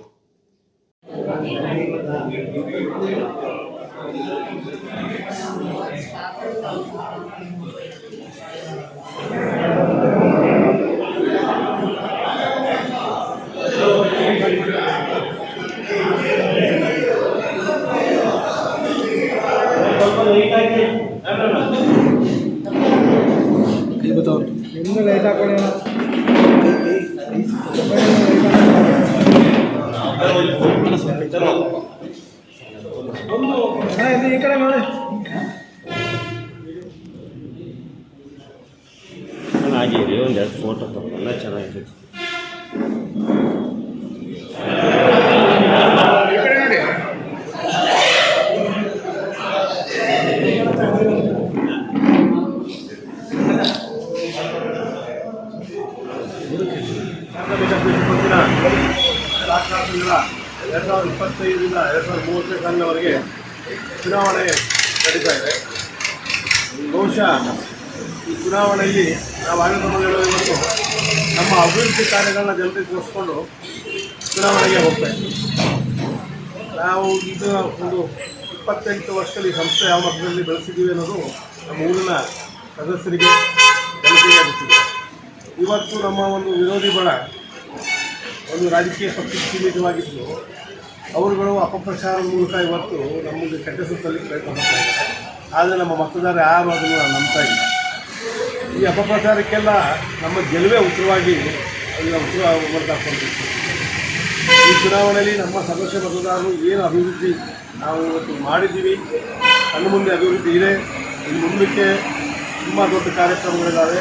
ಆಗಿರಿ ಒಂದೆರಡು ಫೋಟೋ ತಗೊಂಡ ಚೆನ್ನಾಗಿದೆ. ರಾಷ್ಟ್ರಾದ್ಯಂತ 2025ರಿಂದ 2030 ಸಾಲಿನವರೆಗೆ ಚುನಾವಣೆ ನಡೀತಾ ಇದೆ. ಬಹುಶಃ ಈ ಚುನಾವಣೆಯಲ್ಲಿ ನಾವು ಆಡಳಿತ ನಮ್ಮ ಅಭಿವೃದ್ಧಿ ಕಾರ್ಯಗಳನ್ನ ಜನತೆಗೆ ತೋರಿಸ್ಕೊಂಡು ಚುನಾವಣೆಗೆ ಹೋಗ್ತಾ ಇದ್ದೀವಿ. ನಾವು ಇದು ಒಂದು 28 ವರ್ಷದಲ್ಲಿ ಸಂಸ್ಥೆ ಯಾವ ಮಟ್ಟದಲ್ಲಿ ಬೆಳೆಸಿದ್ದೀವಿ ಅನ್ನೋದು ನಮ್ಮ ಊರಿನ ಸದಸ್ಯರಿಗೆ ಜನತೆಗೆ ಗೊತ್ತಿದೆ. ಇವತ್ತು ನಮ್ಮ ಒಂದು ವಿರೋಧಿ ಬಣ ಒಂದು ರಾಜಕೀಯ ಪಕ್ಷಕ್ಕೆ ಸೀಮಿತವಾಗಿದ್ದು ಅವರುಗಳು ಅಪಪ್ರಚಾರದ ಮೂಲಕ ಇವತ್ತು ನಮಗೆ ಕೆಟ್ಟ ಸುತ್ತಲ್ಲಿ ಪ್ರಯತ್ನ ಮಾಡ್ತಾ ಇದ್ದಾರೆ. ಆದರೆ ನಮ್ಮ ಮತದಾರ ಯಾರು ಅದನ್ನು ನಂಬ್ತಾ ಇಲ್ಲ. ಈ ಅಪಪ್ರಚಾರಕ್ಕೆಲ್ಲ ನಮ್ಮ ಗೆಲುವೇ ಉತ್ತರವಾಗಿ ಅದನ್ನು ಉತ್ತರ ಬರ್ತಾಕೊಂಡಿತ್ತು. ಈ ಚುನಾವಣೆಯಲ್ಲಿ ನಮ್ಮ ಸದಸ್ಯ ಮತದಾರರು ಏನು ಅಭಿವೃದ್ಧಿ ನಾವು ಇವತ್ತು ಮಾಡಿದ್ದೀವಿ, ಕಣ್ಣು ಮುಂದೆ ಅಭಿವೃದ್ಧಿ ಇದೆ. ಇನ್ನು ಮುಂದಕ್ಕೆ ತುಂಬ ದೊಡ್ಡ ಕಾರ್ಯಕ್ರಮಗಳಿದ್ದಾವೆ.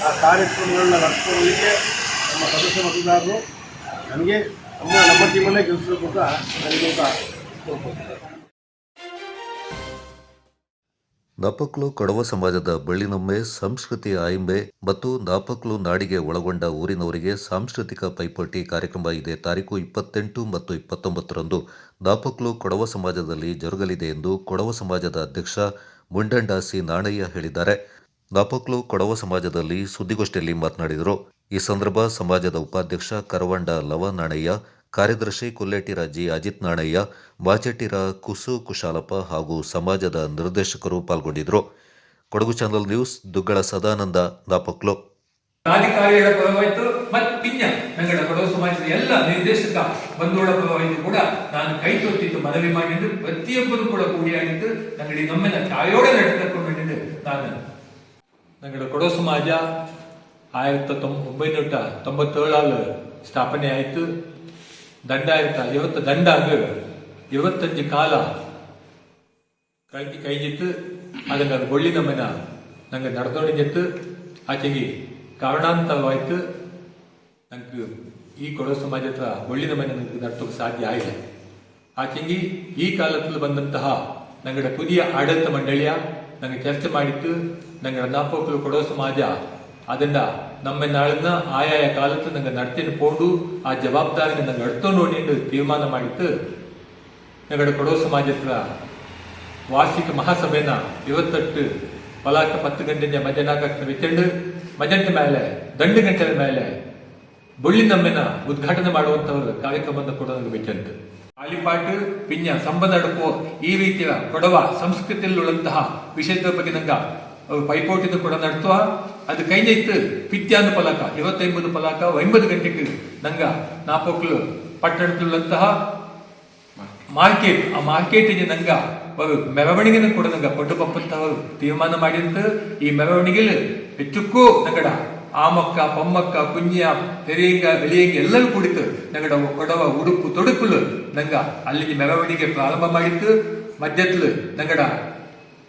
ಆ ಕಾರ್ಯಕ್ರಮಗಳನ್ನ ನಡೆಸ್ಕೊಳ್ಳಲಿಕ್ಕೆ ನಮ್ಮ ಸದಸ್ಯ ಮತದಾರರು ನನಗೆ ನಮ್ಮ ಟೀಮನ್ನೇ ಗೆಲ್ಲಿಸಬೇಕು ಅಂತ ನನಗೆ ಕೋರ್ಕೊಳ್ತಾರೆ. ನಾಪಕ್ಲು ಕೊಡವ ಸಮಾಜದ ಬೆಳ್ಳಿನೊಮ್ಮೆ ಸಂಸ್ಕೃತಿ ಆಯಿಂಬೆ ಮತ್ತು ನಾಪಕ್ಲು ನಾಡಿಗೆ ಒಳಗೊಂಡ ಊರಿನವರಿಗೆ ಸಾಂಸ್ಕೃತಿಕ ಪೈಪೋಟಿ ಕಾರ್ಯಕ್ರಮ ಇದೇ ತಾರೀಕು 28 ಮತ್ತು 29ರಂದು ನಾಪಕ್ಲು ಕೊಡವ ಸಮಾಜದಲ್ಲಿ ಜರುಗಲಿದೆ ಎಂದು ಕೊಡವ ಸಮಾಜದ ಅಧ್ಯಕ್ಷ ಮುಂಡಂಡಾಸಿ ನಾಣಯ್ಯ ಹೇಳಿದ್ದಾರೆ. ನಾಪಕ್ಲು ಕೊಡವ ಸಮಾಜದಲ್ಲಿ ಸುದ್ದಿಗೋಷ್ಠಿಯಲ್ಲಿ ಮಾತನಾಡಿದರು. ಈ ಸಂದರ್ಭ ಸಮಾಜದ ಉಪಾಧ್ಯಕ್ಷ ಕರವಂಡ ಲವ ನಾಣಯ್ಯ, ಕಾರ್ಯದರ್ಶಿ ಕುಲ್ಲೇಟಿರ ಜಿ ಅಜಿತ್ ನಾಣಯ್ಯ, ಮಾಚೆಟ್ಟಿರ ಕುಸು ಕುಶಾಲಪ್ಪ ಹಾಗೂ ಸಮಾಜದ ನಿರ್ದೇಶಕರು ಪಾಲ್ಗೊಂಡಿದ್ದರು. Kodagu channel news, Duggala Sadananda, Napoklu. ಅಧಿಕಾರಿಗಳ ಪರವಾಯಿತು ಮತ್ತು ಪಿಂಜ ನಂಗಡ ಕೊಡವ ಸಮಾಜದ ಎಲ್ಲ ನಿರ್ದೇಶಕ ಬಂಧುಗಳ ಪರವಾಯಿತು ಕೂಡ ನಾನು ಕೈ ತೊಟ್ಟಿದ್ದು ಮನವಿ ಮಾಡಿದ್ದು ಪ್ರತಿಯೊಬ್ಬರು ಕೂಡ ಕೂಡಿಯಾಗಿದ್ದು ನಂಗಡಿ ನಮ್ಮೆಲ್ಲ ಛಾಯೋടെ ನಡೆದುಕೊಂಡು ನಾನು ನಂಗಡ ಕೊಡವ ಸಮಾಜ 1997 ಸ್ಥಾಪನೆ ಆಯಿತು. 2020 ದಂಡಾಗ 25 ಕಾಲ ಕೈಜಿತ್ತು. ಅದನ್ನ ಗೊಳ್ಳಿನ ಮನ ನಂಗೆ ನಡೆದೊಡಿತ್ತು. ಆಚೆಗೆ ಕಾರಣಾಂತರವಾಯಿತು. ನಂಗೆ ಈ ಕೊಡವ ಸಮಾಜ ಹತ್ರ ಗೊಳ್ಳಿನ ಮನೆ ನಂಗೆ ನಡೆಸೋಕೆ ಸಾಧ್ಯ ಆಯಿಲ್ಲ. ಆಚೆಗೆ ಈ ಕಾಲದಲ್ಲಿ ಬಂದಂತಹ ನಂಗಡ ಪುದಿಯ ಆಡಳಿತ ಮಂಡಳಿಯ ನಂಗೆ ಚರ್ಚೆ ಮಾಡಿತ್ತು. ನಂಗಡ ನಾಪಕ್ಲು ಕೊಡವ ಸಮಾಜ ಅದನ್ನ ನಮ್ಮ ನಾಳನ್ನ ಆಯಾಯ ಕಾಲത്ത് ನಂಗೆ ನಡ್ತೀನಿ ಪೋಂಡು ಆ ಜವಾಬ್ದಾರಿನ ನಂಗೆ ಅಡ್ತೋ ನೋಡಿ ತೀರ್ಮಾನ ಮಾಡಿತ್ತು. ನಂಗಡ ಕೊಡವ ಸಮಾಜ ಹತ್ರ ವಾರ್ಷಿಕ ಮಹಾಸಭೆನ 28 ಪಲಾಕ 10 ಗಂಟೆಯ ಮಧ್ಯಾಹ್ನ ಬಿತ್ತಂಡು ಮಧ್ಯಾಹ್ನ ಮೇಲೆ 2 ಗಂಟೆ ಮೇಲೆ ಬೊಳ್ಳಿನಮ್ಮೆನ ಉದ್ಘಾಟನೆ ಮಾಡುವಂತವರು ಕಾರ್ಯಕ್ರಮವನ್ನು ಕೂಡ ನನಗೆ ಬೆಚ್ಚಂತು. ಆಲಿಪಾಟು ಪಿಂಜ ಸಂಬಂಧ ಅಡುಕೋ ಈ ರೀತಿಯ ಕೊಡವ ಸಂಸ್ಕೃತಿಯಲ್ಲಿರುವಂತಹ ವಿಷಯದ ಬಗ್ಗೆ ನಂಗೆ ಪೈಪೋಟಿನ ಕೂಡ ನಡೆಸುವ ಅದು ಕೈನಿತ್ತು. ಪಿತ್ಯಾನು ಫಲಕ 25 ಫಲಕ 9 ಗಂಟೆಗೆ ನಂಗ ನಾಪಕ್ಲು ಪಟ್ಟಣದಲ್ಲಿರುವಂತಹ ಮಾರ್ಕೆಟ್, ಆ ಮಾರ್ಕೆಟಿಗೆ ನಂಗ ಮೆರವಣಿಗೆನ ಕೂಡ ನಂಗ ಕೊಟ್ಟು ಬಪ್ಪಂತವರು ತೀರ್ಮಾನ ಮಾಡಿದ್ದು. ಈ ಮೆರವಣಿಗೆಯಲ್ಲಿ ಹೆಚ್ಚಕ್ಕೂ ನಂಗಡ ಆಮಕ್ಕ ಪೊಮ್ಮಕ್ಕ ಕುಂಜಿಯ ತೆರೆಯಂಗ ಎಳಿಯಂಗ ಎಲ್ಲರೂ ಕುಡಿತು ನಂಗಡ ಕೊಡವ ಉಡುಪು ತೊಡುಕುಲು ನಂಗ ಅಲ್ಲಿಗೆ ಮೆರವಣಿಗೆ ಪ್ರಾರಂಭ ಮಾಡಿತ್ತು. ಮಧ್ಯದಲ್ಲಿ ನಂಗಡ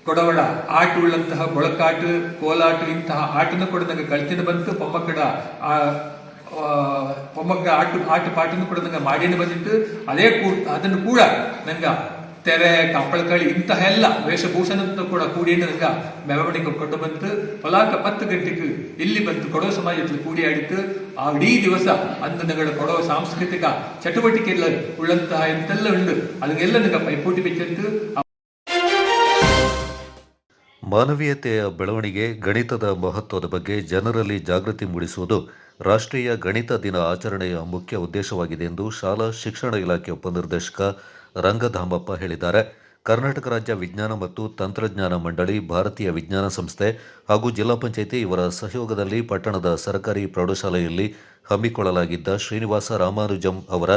ಕೊಡವಳ ಆಟ ಉಳ್ಳಂತಹ ಮೊಳಕಾಟು, ಕೋಲಾಟು ಇಂತಹ ಆಟನು ಕೂಡ ನಂಗೆ ಕಲ್ತಿನ ಬಂತು. ಪೊಮ್ಮಕ್ಕ ಆಟ ಪಾಟನ್ನು ಕೂಡ ನಂಗೆ ಮಾಡಿನ ಬಂದಿತ್ತು. ಅದನ್ನು ಕೂಡ ನಂಗ ತೆರೆ ಕಪ್ಪಳಕಳಿ ಇಂತಹ ಎಲ್ಲ ವೇಷಭೂಷಣ ಕೂಡ ಕೂಡಿ ನಂಗ ಮೆರವಣಿಗೆ ಕೊಟ್ಟು ಬಂತು. ಪಲಾಕ 10 ಗಂಟೆಗೆ ಇಲ್ಲಿ ಬಂತು ಕೊಡವ ಸಮಾಜದಲ್ಲಿ ಕೂಡಿ ಆಡಿತ್ತು. ಆ ಇಡೀ ದಿವಸ ಅಂದು ನಂಗಳ ಕೊಡವ ಸಾಂಸ್ಕೃತಿಕ ಚಟುವಟಿಕೆ ಎಲ್ಲ ಉಳ್ಳಂತಹ ಎಂತೆಲ್ಲ ಉಂಡು ಅದನ್ನೆಲ್ಲ ನಂಗೆ ಪೈಪೋಟಿ ಬೆಚ್ಚಂತು. ಮಾನವೀಯತೆಯ ಬೆಳವಣಿಗೆ, ಗಣಿತದ ಮಹತ್ವದ ಬಗ್ಗೆ ಜನರಲ್ಲಿ ಜಾಗೃತಿ ಮೂಡಿಸುವುದು ರಾಷ್ಟ್ರೀಯ ಗಣಿತ ದಿನ ಆಚರಣೆಯ ಮುಖ್ಯ ಉದ್ದೇಶವಾಗಿದೆ ಎಂದು ಶಾಲಾ ಶಿಕ್ಷಣ ಇಲಾಖೆ ಉಪನಿರ್ದೇಶಕ ರಂಗಧಾಮಪ್ಪ ಹೇಳಿದ್ದಾರೆ. ಕರ್ನಾಟಕ ರಾಜ್ಯ ವಿಜ್ಞಾನ ಮತ್ತು ತಂತ್ರಜ್ಞಾನ ಮಂಡಳಿ, ಭಾರತೀಯ ವಿಜ್ಞಾನ ಸಂಸ್ಥೆ ಹಾಗೂ ಜಿಲ್ಲಾ ಪಂಚಾಯಿತಿ ಇವರ ಸಹಯೋಗದಲ್ಲಿ ಪಟ್ಟಣದ ಸರ್ಕಾರಿ ಪ್ರೌಢಶಾಲೆಯಲ್ಲಿ ಹಮ್ಮಿಕೊಳ್ಳಲಾಗಿದ್ದ ಶ್ರೀನಿವಾಸ ರಾಮಾನುಜಂ ಅವರ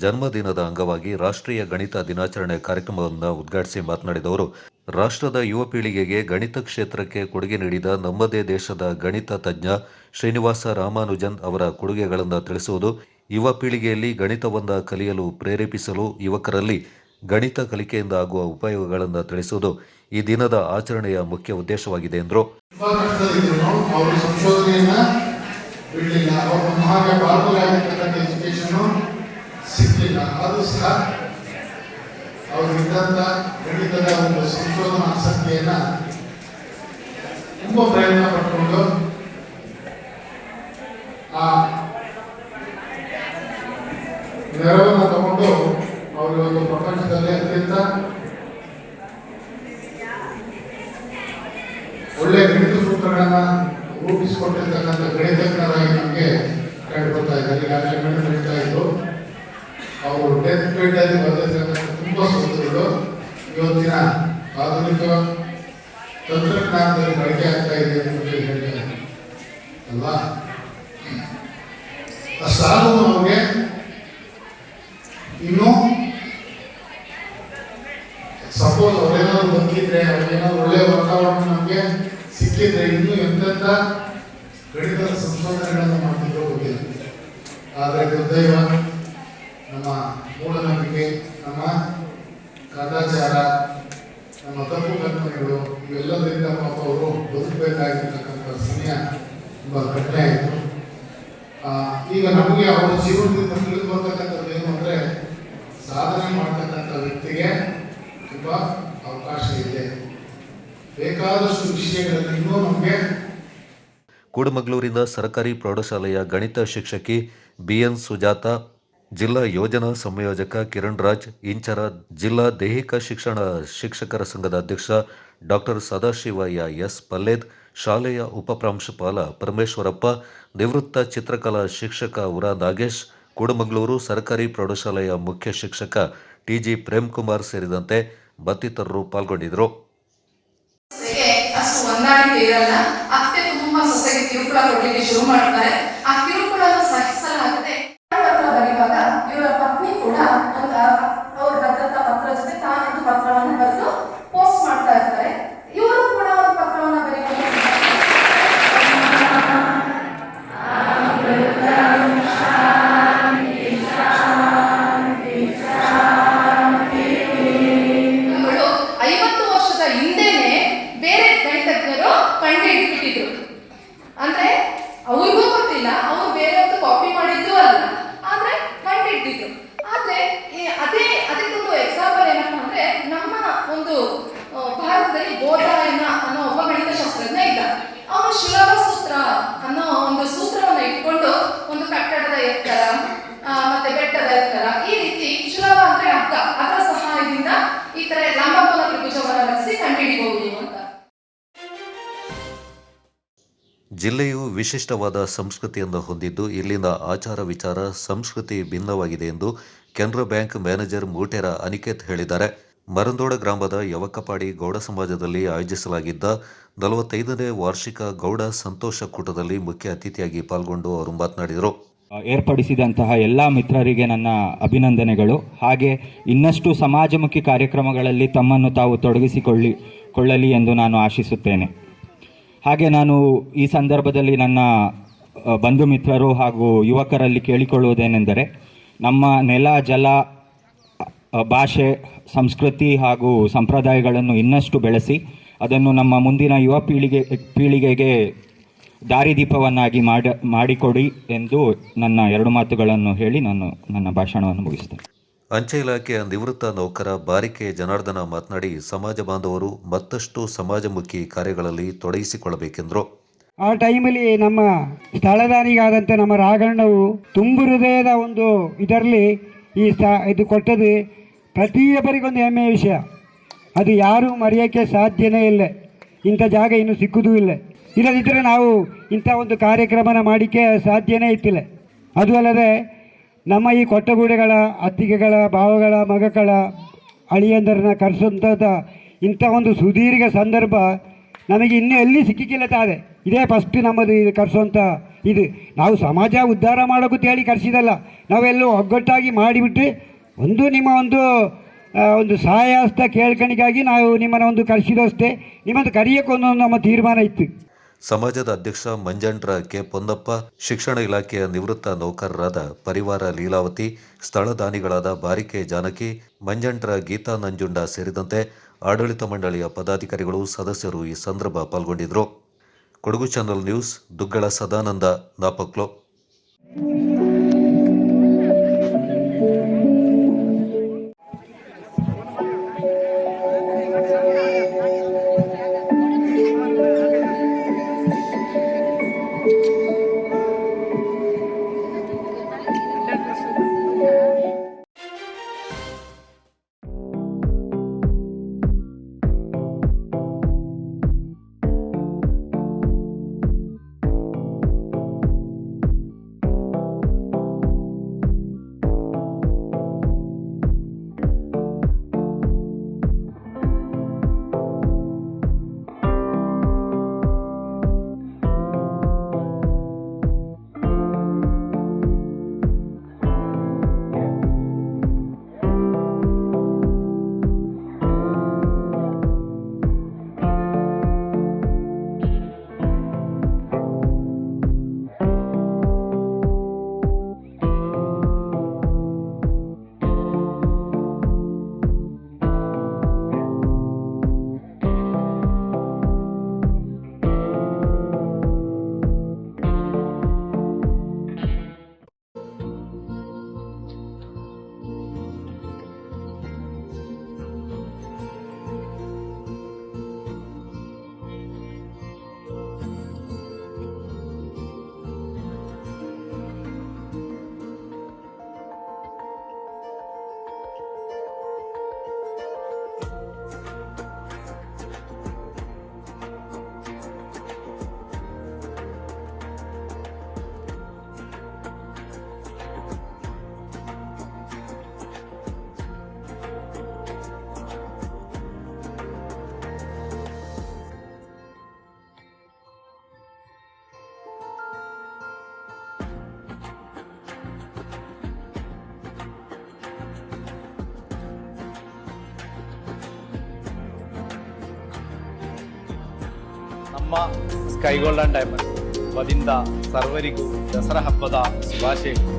ಜನ್ಮದಿನದ ಅಂಗವಾಗಿ ರಾಷ್ಟ್ರೀಯ ಗಣಿತ ದಿನಾಚರಣೆ ಕಾರ್ಯಕ್ರಮವನ್ನು ಉದ್ಘಾಟಿಸಿ ಮಾತನಾಡಿದವರು, ರಾಷ್ಟ್ರದ ಯುವ ಪೀಳಿಗೆಗೆ ಗಣಿತ ಕ್ಷೇತ್ರಕ್ಕೆ ಕೊಡುಗೆ ನೀಡಿದ ನಮ್ಮದೇ ದೇಶದ ಗಣಿತ ತಜ್ಞ ಶ್ರೀನಿವಾಸ ರಾಮಾನುಜನ್ ಅವರ ಕೊಡುಗೆಗಳನ್ನು ತಿಳಿಸುವುದು, ಯುವ ಪೀಳಿಗೆಯಲ್ಲಿ ಗಣಿತವನ್ನು ಕಲಿಯಲು ಪ್ರೇರೇಪಿಸಲು ಯುವಕರಲ್ಲಿ ಗಣಿತ ಕಲಿಕೆಯಿಂದ ಆಗುವ ಉಪಯೋಗಗಳನ್ನು ತಿಳಿಸುವುದು ಈ ದಿನದ ಆಚರಣೆಯ ಮುಖ್ಯ ಉದ್ದೇಶವಾಗಿದೆ ಎಂದರು. ಅವರು ಸಂಶೋಧನೆಯನ್ನ ಬಿಡಲಿಲ್ಲ, ಅವರು ಹಾಗೆ ಭಾರತವಾಗಿರ್ತಕ್ಕಂಥ ಎಜುಕೇಶನ್ ಸಿಗಲಿಲ್ಲ. ಅದು ಸಹ ಅವರಿದ್ದಂಥ ಗಣಿತದ ಒಂದು ಸಂಶೋಧನಾ ಆಸಕ್ತಿಯನ್ನ ತುಂಬ ಪ್ರಯತ್ನ ಪಟ್ಟುಕೊಂಡು ಆ ನೆರವನ್ನು ತಗೊಂಡು ಅವರು ಒಂದು ಪ್ರಪಂಚದಲ್ಲಿ ಅತ್ಯಂತ ಒಳ್ಳೆಯ ಗಣಿತ ಸೂತ್ರಗಳನ್ನ ರೂಪಿಸಿಕೊಟ್ಟಿರ್ತಕ್ಕಂಥ ಗಣಿತಜ್ಞರಾಗಿ ನಮಗೆ ಕಂಡು ಬರ್ತಾ ಇದ್ದಾರೆ. ಈಗಾಗಲೇ ಗಣಿತ ನಡೀತಾ ಇದ್ದು ಅವರು ಡೆತ್ ಪೇಟಲ್ಲಿ ಬಂದಿರ್ತಕ್ಕಂಥ ತುಂಬ ಸೂತ್ರಗಳು ಇವತ್ತಿನ ಆಧುನಿಕ ತಂತ್ರಜ್ಞಾನದಲ್ಲಿ ಬಳಕೆ ಆಗ್ತಾ ಇದೆ ಅಂತ ಹೇಳ್ತಾರೆ ಅಲ್ವಾ. ಅಷ್ಟಾದರೂ ನಮಗೆ ಇನ್ನೂ ಸಪೋಸ್ ಅವರೇನಾದ್ರು ಬದುಕಿದ್ರೆ, ಅವ್ರೇನಾದ್ರು ಒಳ್ಳೆಯ ವಾತಾವರಣ ನಮಗೆ ಸಿಕ್ಕಿದ್ರೆ ಇನ್ನೂ ಎಂತೆಂಥ ಗಣಿತದ ಸಂಶೋಧನೆಗಳನ್ನು ಮಾಡ್ತಿದ್ರು ಗೊತ್ತಿಲ್ಲ. ಆದರೆ ದುರ್ದೈವ, ನಮ್ಮ ಮೂಢನಂಬಿಕೆ, ನಮ್ಮ ಕದಾಚಾರ, ನಮ್ಮ ತಪ್ಪು ಕಲ್ಪನೆಗಳು ಇವೆಲ್ಲದರಿಂದ ಪಾಪ ಅವರು ಬದುಕಬೇಕಾಗಿರ್ತಕ್ಕಂಥ ಸಮಯ ತುಂಬ ಕಡಿಮೆ ಆಯಿತು. ಈಗ ನಮಗೆ ಅವರ ಜೀವನದಿಂದ ತಿಳಿದು ಬರ್ತಕ್ಕಂಥದ್ದು ಏನು ಅಂದರೆ, ಸಾಧನೆ ಮಾಡ್ತಕ್ಕಂಥ ವ್ಯಕ್ತಿಗೆ ತುಂಬ ಅವಕಾಶ ಇದೆ. ಬೇಕಾದಷ್ಟು ವಿಷಯಗಳಲ್ಲಿ ಇನ್ನೂ ನಮಗೆ. ಕೂಡಮಗಳೂರಿನ ಸರ್ಕಾರಿ ಪ್ರೌಢಶಾಲೆಯ ಗಣಿತ ಶಿಕ್ಷಕಿ BN ಸುಜಾತ, ಜಿಲ್ಲಾ ಯೋಜನಾ ಸಂಯೋಜಕ ಕಿರಣ್ ರಾಜ್, ಇಂಚರ ಜಿಲ್ಲಾ ದೈಹಿಕ ಶಿಕ್ಷಣ ಶಿಕ್ಷಕರ ಸಂಘದ ಅಧ್ಯಕ್ಷ ಡಾಕ್ಟರ್ ಸದಾಶಿವಯ್ಯ ಎಸ್ ಪಲ್ಲೇದ್, ಶಾಲೆಯ ಉಪಪ್ರಾಂಶುಪಾಲ ಪರಮೇಶ್ವರಪ್ಪ, ನಿವೃತ್ತ ಚಿತ್ರಕಲಾ ಶಿಕ್ಷಕ ಉರಾ ನಾಗೇಶ್, ಕೂಡಮಗಳೂರು ಸರ್ಕಾರಿ ಪ್ರೌಢಶಾಲೆಯ ಮುಖ್ಯ ಶಿಕ್ಷಕ TG ಪ್ರೇಮ್ಕುಮಾರ್ ಸೇರಿದಂತೆ ಮತ್ತಿತರರು ಪಾಲ್ಗೊಂಡಿದ್ದರು. ಅಷ್ಟು ಹೊಂದಾಣಿಕೆ ಇರಲ್ಲ. ಅತ್ತೆ ತುಂಬಾ ಸೊಸೆಗೆ ಕಿರುಕುಳ ಕೊಡ್ಲಿಕ್ಕೆ ಶುರು ಮಾಡ್ತಾರೆ. ಆ ಕಿರುಕುಳನ್ನು ಸಹಿಸಲಾಗದೆ ಬರೆಯುವಾಗ ಇವರ ಪತ್ನಿ ಕೂಡ ಅವ್ರ ಭದ್ರತಾ ಪತ್ರ ಜೊತೆ ತಾನೊಂದು ಪತ್ರವನ್ನು ಬರೆದು ಪೋಸ್ಟ್ ಮಾಡ್ತಾ ಇರ್ತಾರೆ. ಇವರು ಕೂಡ ಒಂದು ಪತ್ರವನ್ನು ಬರೆಯುವಾಗ ಅಂದ್ರೆ ಅವ್ರಿಗೂ ಗೊತ್ತಿಲ್ಲ, ಅವ್ರು ಬೇರೆಯವ್ರದ್ದು ಕಾಪಿ ಮಾಡಿದ್ದು ಅಲ್ಲ, ಆದ್ರೆ ಕಂಡಿಡ್ತಿದ್ರು. ಆದ್ರೆ ಅದಕ್ಕೊಂದು ಎಕ್ಸಾಂಪಲ್ ಏನಪ್ಪ ಅಂದ್ರೆ, ನಮ್ಮ ಒಂದು ಭಾರತದಲ್ಲಿ ಬೋಧಾಯನ ಅನ್ನೋ ಒಬ್ಬ ಗಣಿತ ಶಾಸ್ತ್ರಜ್ಞ ಇದ್ದ. ಅವನು ಶಿಲಾಭ ಸೂತ್ರ ಅನ್ನೋ ಒಂದು ಸೂತ್ರವನ್ನ ಇಟ್ಕೊಂಡು ಒಂದು ಕಟ್ಟಡದ ಎತ್ತರ ಮತ್ತೆ ಬೆಟ್ಟದ ಎತ್ತರ, ಈ ರೀತಿ ಶಿಲಾಭ ಅಂದ್ರೆ ಅಗ್ಗ, ಅದರ ಸಹಾಯದಿಂದ ಈ ತರ ಲಂಬಕೋನ ತ್ರಿಭುಜವನ್ನು ರಚಿಸಿ ಕಂಡುಹಿಡಿಬಹುದು ಅಂತ. ಜಿಲ್ಲೆಯು ವಿಶಿಷ್ಟವಾದ ಸಂಸ್ಕೃತಿಯನ್ನು ಹೊಂದಿದ್ದು, ಇಲ್ಲಿನ ಆಚಾರ ವಿಚಾರ ಸಂಸ್ಕೃತಿ ಭಿನ್ನವಾಗಿದೆ ಎಂದು ಕೆನರಾ ಬ್ಯಾಂಕ್ ಮ್ಯಾನೇಜರ್ ಮೂಟೆರ ಅನಿಕೇತ್ ಹೇಳಿದ್ದಾರೆ. ಮರಂದೋಡ ಗ್ರಾಮದ ಯವಕಪಾಡಿ ಗೌಡ ಸಮಾಜದಲ್ಲಿ ಆಯೋಜಿಸಲಾಗಿದ್ದ 45ನೇ ವಾರ್ಷಿಕ ಗೌಡ ಸಂತೋಷ ಕೂಟದಲ್ಲಿ ಮುಖ್ಯ ಅತಿಥಿಯಾಗಿ ಪಾಲ್ಗೊಂಡು ಅವರು ಮಾತನಾಡಿದರು. ಏರ್ಪಡಿಸಿದಂತಹ ಎಲ್ಲ ಮಿತ್ರರಿಗೆ ನನ್ನ ಅಭಿನಂದನೆಗಳು. ಹಾಗೆ ಇನ್ನಷ್ಟು ಸಮಾಜಮುಖಿ ಕಾರ್ಯಕ್ರಮಗಳಲ್ಲಿ ತಮ್ಮನ್ನು ತಾವು ತೊಡಗಿಸಿಕೊಳ್ಳಲಿ ಎಂದು ನಾನು ಆಶಿಸುತ್ತೇನೆ. ಹಾಗೆ ನಾನು ಈ ಸಂದರ್ಭದಲ್ಲಿ ನನ್ನ ಬಂಧು ಮಿತ್ರರು ಹಾಗೂ ಯುವಕರಲ್ಲಿ ಕೇಳಿಕೊಳ್ಳುವುದೇನೆಂದರೆ, ನಮ್ಮ ನೆಲ, ಜಲ, ಭಾಷೆ, ಸಂಸ್ಕೃತಿ ಹಾಗೂ ಸಂಪ್ರದಾಯಗಳನ್ನು ಇನ್ನಷ್ಟು ಬೆಳೆಸಿ ಅದನ್ನು ನಮ್ಮ ಮುಂದಿನ ಯುವ ಪೀಳಿಗೆಗೆ ದಾರಿದೀಪವನ್ನಾಗಿ ಮಾಡಿಕೊಡಿ ಎಂದು ನನ್ನ 2 ಮಾತುಗಳನ್ನು ಹೇಳಿ ನಾನು ನನ್ನ ಭಾಷಣವನ್ನು ಮುಗಿಸ್ತೇನೆ. ಅಂಚೆ ಇಲಾಖೆಯ ನಿವೃತ್ತ ನೌಕರ ಬಾರಿಕೆ ಜನಾರ್ದನ ಮಾತನಾಡಿ, ಸಮಾಜ ಬಾಂಧವರು ಮತ್ತಷ್ಟು ಸಮಾಜಮುಖಿ ಕಾರ್ಯಗಳಲ್ಲಿ ತೊಡಗಿಸಿಕೊಳ್ಳಬೇಕೆಂದರು. ಆ ಟೈಮಲ್ಲಿ ನಮ್ಮ ಸ್ಥಳದಾನಿಗಾದಂಥ ನಮ್ಮ ರಾಘಣ್ಣವು ತುಂಬು ಹೃದಯದ ಒಂದು ಇದರಲ್ಲಿ ಇದು ಕೊಟ್ಟದು ಪ್ರತಿಯೊಬ್ಬರಿಗೊಂದು ಹೆಮ್ಮೆಯ ವಿಷಯ. ಅದು ಯಾರೂ ಮರೆಯೋಕ್ಕೆ ಸಾಧ್ಯನೇ ಇಲ್ಲ. ಇಂಥ ಜಾಗ ಇನ್ನೂ ಸಿಕ್ಕುವುದೂ ಇಲ್ಲ. ಇಲ್ಲದಿದ್ದರೆ ನಾವು ಇಂಥ ಒಂದು ಕಾರ್ಯಕ್ರಮನ ಮಾಡಲಿಕ್ಕೆ ಸಾಧ್ಯನೇ ಇತ್ತಿಲ್ಲ. ಅದು ಅಲ್ಲದೆ ನಮ್ಮ ಈ ಕೊಟ್ಟಗೂಡೆಗಳ ಅತ್ತಿಗೆಗಳ ಭಾವಗಳ ಮಗಗಳ ಅಳಿಯಂದರನ್ನ ಕರೆಸುವಂಥದ್ದು ಇಂಥ ಒಂದು ಸುದೀರ್ಘ ಸಂದರ್ಭ ನಮಗೆ ಇನ್ನೂ ಎಲ್ಲಿ ಸಿಕ್ಕಿಕ್ಕಿಲ್ಲ ತಾದೆ. ಇದೇ ಫಸ್ಟ್ ನಮ್ಮದು ಇದು ಕರೆಸುವಂಥ ಇದು. ನಾವು ಸಮಾಜ ಉದ್ಧಾರ ಮಾಡೋಕ್ಕಂತ ಹೇಳಿ ಕರೆಸಿದಲ್ಲ, ನಾವೆಲ್ಲೂ ಒಗ್ಗಟ್ಟಾಗಿ ಮಾಡಿಬಿಟ್ಟು ನಿಮ್ಮ ಒಂದು ಸಹಾಯ ಹಸ್ತ ಕೇಳ್ಕಣಿಗಾಗಿ ನಾವು ನಿಮ್ಮನ್ನು ಒಂದು ಕರೆಸಿದಷ್ಟೇ. ನಿಮ್ಮನ್ನು ಕರೆಯೋಕ್ಕೊಂದು ನಮ್ಮ ತೀರ್ಮಾನ ಇತ್ತು. ಸಮಾಜದ ಅಧ್ಯಕ್ಷ ಮಂಜಂಡ್ರ ಕೆ ಪೊನ್ನಪ್ಪ, ಶಿಕ್ಷಣ ಇಲಾಖೆಯ ನಿವೃತ್ತ ನೌಕರರಾದ ಪರಿವಾರ ಲೀಲಾವತಿ, ಸ್ಥಳ ದಾನಿಗಳಾದ ಬಾರಿಕೆ ಜಾನಕಿ, ಮಂಜಂಡ್ರ ಗೀತಾ ನಂಜುಂಡ ಸೇರಿದಂತೆ ಆಡಳಿತ ಮಂಡಳಿಯ ಪದಾಧಿಕಾರಿಗಳು, ಸದಸ್ಯರು ಈ ಸಂದರ್ಭ ಪಾಲ್ಗೊಂಡಿದ್ದರು. Kodagu channel news, Duggala Sadananda, ನಾಪಕ್ಲೋ. ನಮ್ಮ ಸ್ಕೈ ಗೋಲ್ಡನ್ ಡೈಮಂಡ್ ವತಿಯಿಂದ ಸರ್ವರಿಗೂ ದಸರಾ ಹಬ್ಬದ ಶುಭಾಶಯಗಳು.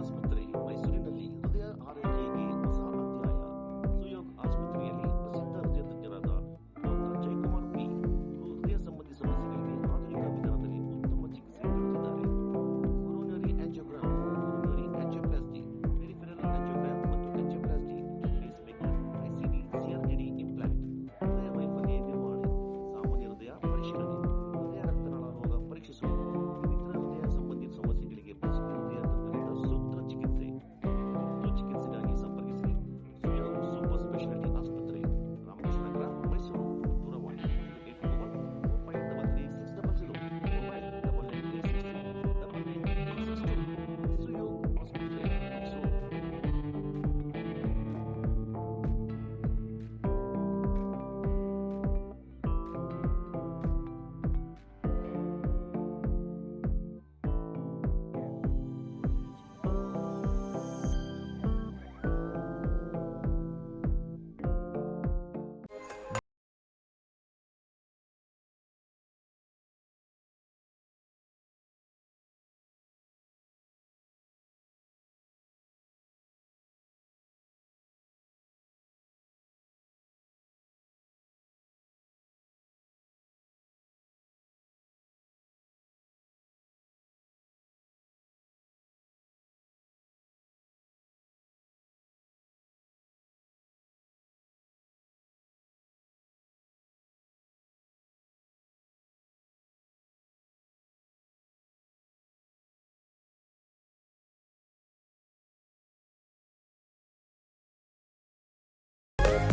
ಆಸ್ಪತ್ರೆ ಮೈಸೂರಿನಲ್ಲಿ ಹೃದಯ ಆರೈಕೆಗೆ ಹೊಸ ಅಧ್ಯಾಯ. ಸುಯೋಗ್ ಆಸ್ಪತ್ರೆಯಲ್ಲಿ ಪ್ರಸಿದ್ಧ ಹೃದಯ ತಜ್ಞರಾದ ಡಾಕ್ಟರ್ ಜಯಕುಮಾರ್ ಪಿ ಹೃದಯ ಸಂಬಂಧಿ ಸಮಸ್ಯೆಗಳಿಗೆ ಆಧುನಿಕ ವಿಧಾನದಲ್ಲಿ ಉತ್ತಮ ಚಿಕಿತ್ಸೆ ನೀಡುತ್ತಿದ್ದಾರೆ. Coronary angiogram, coronary angioplasty, peripheral angiogram ಮತ್ತು ಆಂಜಿಯೋಪ್ಲಾಸ್ಟಿ, ಪೇಸ್ಮೇಕರ್, ಐಸಿಡಿ, ಸಿಆರ್ಎಡಿ ಇಂಪ್ಲಾಂಟ್, ಹೃದಯ ವೈಫಲ್ಯ ನಿರ್ವಹಣೆ, ಸಾಮಾನ್ಯ ಹೃದಯ ಪರಿಶೀಲನೆ, ಹೃದಯ ರಕ್ತನಾಳ ರೋಗ ಪರೀಕ್ಷಿಸುವುದು, ಇನ್ನಿತರ ಹೃದಯ ಸಂಬಂಧಿ ಸಮಸ್ಯೆಗಳಿಗೆ ಪ್ರಸಿದ್ಧ ಹೃದಯ ತಜ್ಞರಿಂದ ಸೂಕ್ತ ಚಿಕಿತ್ಸೆ. ತುರ್ತು ಚಿಕಿತ್ಸೆಗಾಗಿ ಸಂಪರ್ಕಿಸಿ ಸುಯೋಗ್ ಸೂಪರ್ ಸ್ಪೆಷಾಲಿಟಿ ಆಸ್ಪತ್ರೆ, ರಾಮಕೃಷ್ಣ ನಗರ, ಮೈಸೂರು. ದೂರವಾಣಿ 85336000, ಮೊಬೈಲ್ 99369996. ಸುಯೋಗ್ ಆಸ್ಪತ್ರೆ, Mysuru.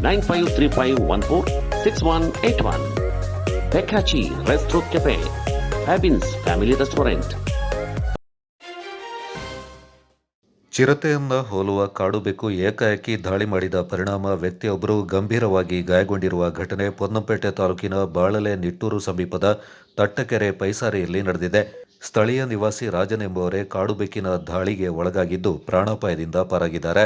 Nine 9535146181. Pekachi Restaurant Cafe, Habins Family Restaurant. ಚಿರತೆಯನ್ನ ಹೋಲುವ ಕಾಡುಬೆಕ್ಕು ಏಕಾಏಕಿ ದಾಳಿ ಮಾಡಿದ ಪರಿಣಾಮ ವ್ಯಕ್ತಿಯೊಬ್ಬರು ಗಂಭೀರವಾಗಿ ಗಾಯಗೊಂಡಿರುವ ಘಟನೆ ಪೊನ್ನಂಪೇಟೆ ತಾಲೂಕಿನ ಬಾಳಲೆ ನಿಟ್ಟೂರು ಸಮೀಪದ ತಟ್ಟಕೆರೆ ಪೈಸಾರಿಯಲ್ಲಿ ನಡೆದಿದೆ. ಸ್ಥಳೀಯ ನಿವಾಸಿ ರಾಜನ್ ಎಂಬುವರೇ ಕಾಡುಬೆಕ್ಕಿನ ದಾಳಿಗೆ ಒಳಗಾಗಿದ್ದು ಪ್ರಾಣಾಪಾಯದಿಂದ ಪಾರಾಗಿದ್ದಾರೆ.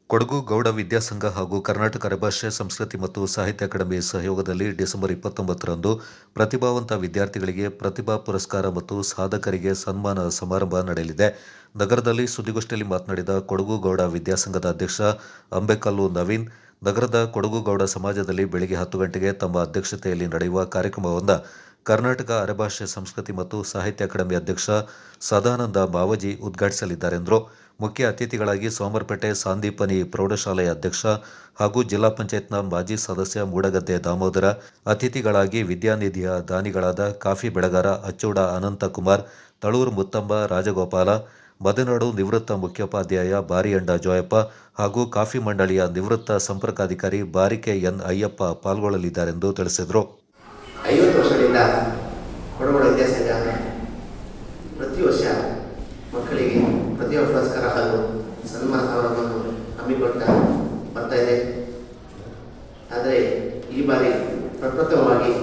ಕೊಡಗು ಗೌಡ ವಿದ್ಯಾಸಂಘ ಹಾಗೂ ಕರ್ನಾಟಕ ಅರೆಭಾಷೆ ಸಂಸ್ಕೃತಿ ಮತ್ತು ಸಾಹಿತ್ಯ ಅಕಾಡೆಮಿ ಸಹಯೋಗದಲ್ಲಿ ಡಿಸೆಂಬರ್ 29ರಂದು ಪ್ರತಿಭಾವಂತ ವಿದ್ಯಾರ್ಥಿಗಳಿಗೆ ಪ್ರತಿಭಾ ಪುರಸ್ಕಾರ ಮತ್ತು ಸಾಧಕರಿಗೆ ಸನ್ಮಾನ ಸಮಾರಂಭ ನಡೆಯಲಿದೆ. ನಗರದಲ್ಲಿ ಸುದ್ದಿಗೋಷ್ಠಿಯಲ್ಲಿ ಮಾತನಾಡಿದ ಕೊಡಗು ಗೌಡ ವಿದ್ಯಾಸಂಘದ ಅಧ್ಯಕ್ಷ ಅಂಬೇಕಲ್ಲು ನವೀನ್, ನಗರದ ಕೊಡಗು ಗೌಡ ಸಮಾಜದಲ್ಲಿ ಬೆಳಗ್ಗೆ 10 ಗಂಟೆಗೆ ತಮ್ಮ ಅಧ್ಯಕ್ಷತೆಯಲ್ಲಿ ನಡೆಯುವ ಕಾರ್ಯಕ್ರಮವನ್ನು ಕರ್ನಾಟಕ ಅರೆಭಾಷೆ ಸಂಸ್ಕೃತಿ ಮತ್ತು ಸಾಹಿತ್ಯ ಅಕಾಡೆಮಿ ಅಧ್ಯಕ್ಷ ಸದಾನಂದ ಮಾವಜಿ ಉದ್ಘಾಟಿಸಲಿದ್ದಾರೆಂದರು. ಮುಖ್ಯ ಅತಿಥಿಗಳಾಗಿ ಸೋಮರ್ಪೇಟೆ ಸಾಂದೀಪನಿ ಪ್ರೌಢಶಾಲೆಯ ಅಧ್ಯಕ್ಷ ಹಾಗೂ ಜಿಲ್ಲಾ ಪಂಚಾಯತ್ನ ಮಾಜಿ ಸದಸ್ಯ ಮೂಡಗದ್ದೆ ದಾಮೋದರ, ಅತಿಥಿಗಳಾಗಿ ವಿದ್ಯಾನಿಧಿಯ ದಾನಿಗಳಾದ ಕಾಫಿ ಬೆಳೆಗಾರ ಅಚ್ಚೂಡ ಅನಂತಕುಮಾರ್, ತಳೂರು ಮುತ್ತಂಬ ರಾಜಗೋಪಾಲ, ಮದನಾಡು ನಿವೃತ್ತ ಮುಖ್ಯೋಪಾಧ್ಯಾಯ ಬಾರಿಯಂಡ ಜೋಯಪ್ಪ ಹಾಗೂ ಕಾಫಿ ಮಂಡಳಿಯ ನಿವೃತ್ತ ಸಂಪರ್ಕಾಧಿಕಾರಿ ಬಾರಿಕೆ ಎನ್ ಅಯ್ಯಪ್ಪ ಪಾಲ್ಗೊಳ್ಳಲಿದ್ದಾರೆಂದು ತಿಳಿಸಿದರು. 50 ವರ್ಷಗಳಿಂದ ಕೊಡಗು ವಿದ್ಯಾಸಂಘ ಪ್ರತಿ ವರ್ಷ ಮಕ್ಕಳಿಗೆ ಪ್ರತಿಭಾ ಪುರಸ್ಕಾರ ಹಾಗೂ ಸನ್ಮಾನ ಸಮಾರಂಭವನ್ನು ಹಮ್ಮಿಕೊಳ್ತಾ ಬರ್ತಾ ಇದೆ. ಆದರೆ ಈ ಬಾರಿ ಪ್ರಪ್ರಥಮವಾಗಿ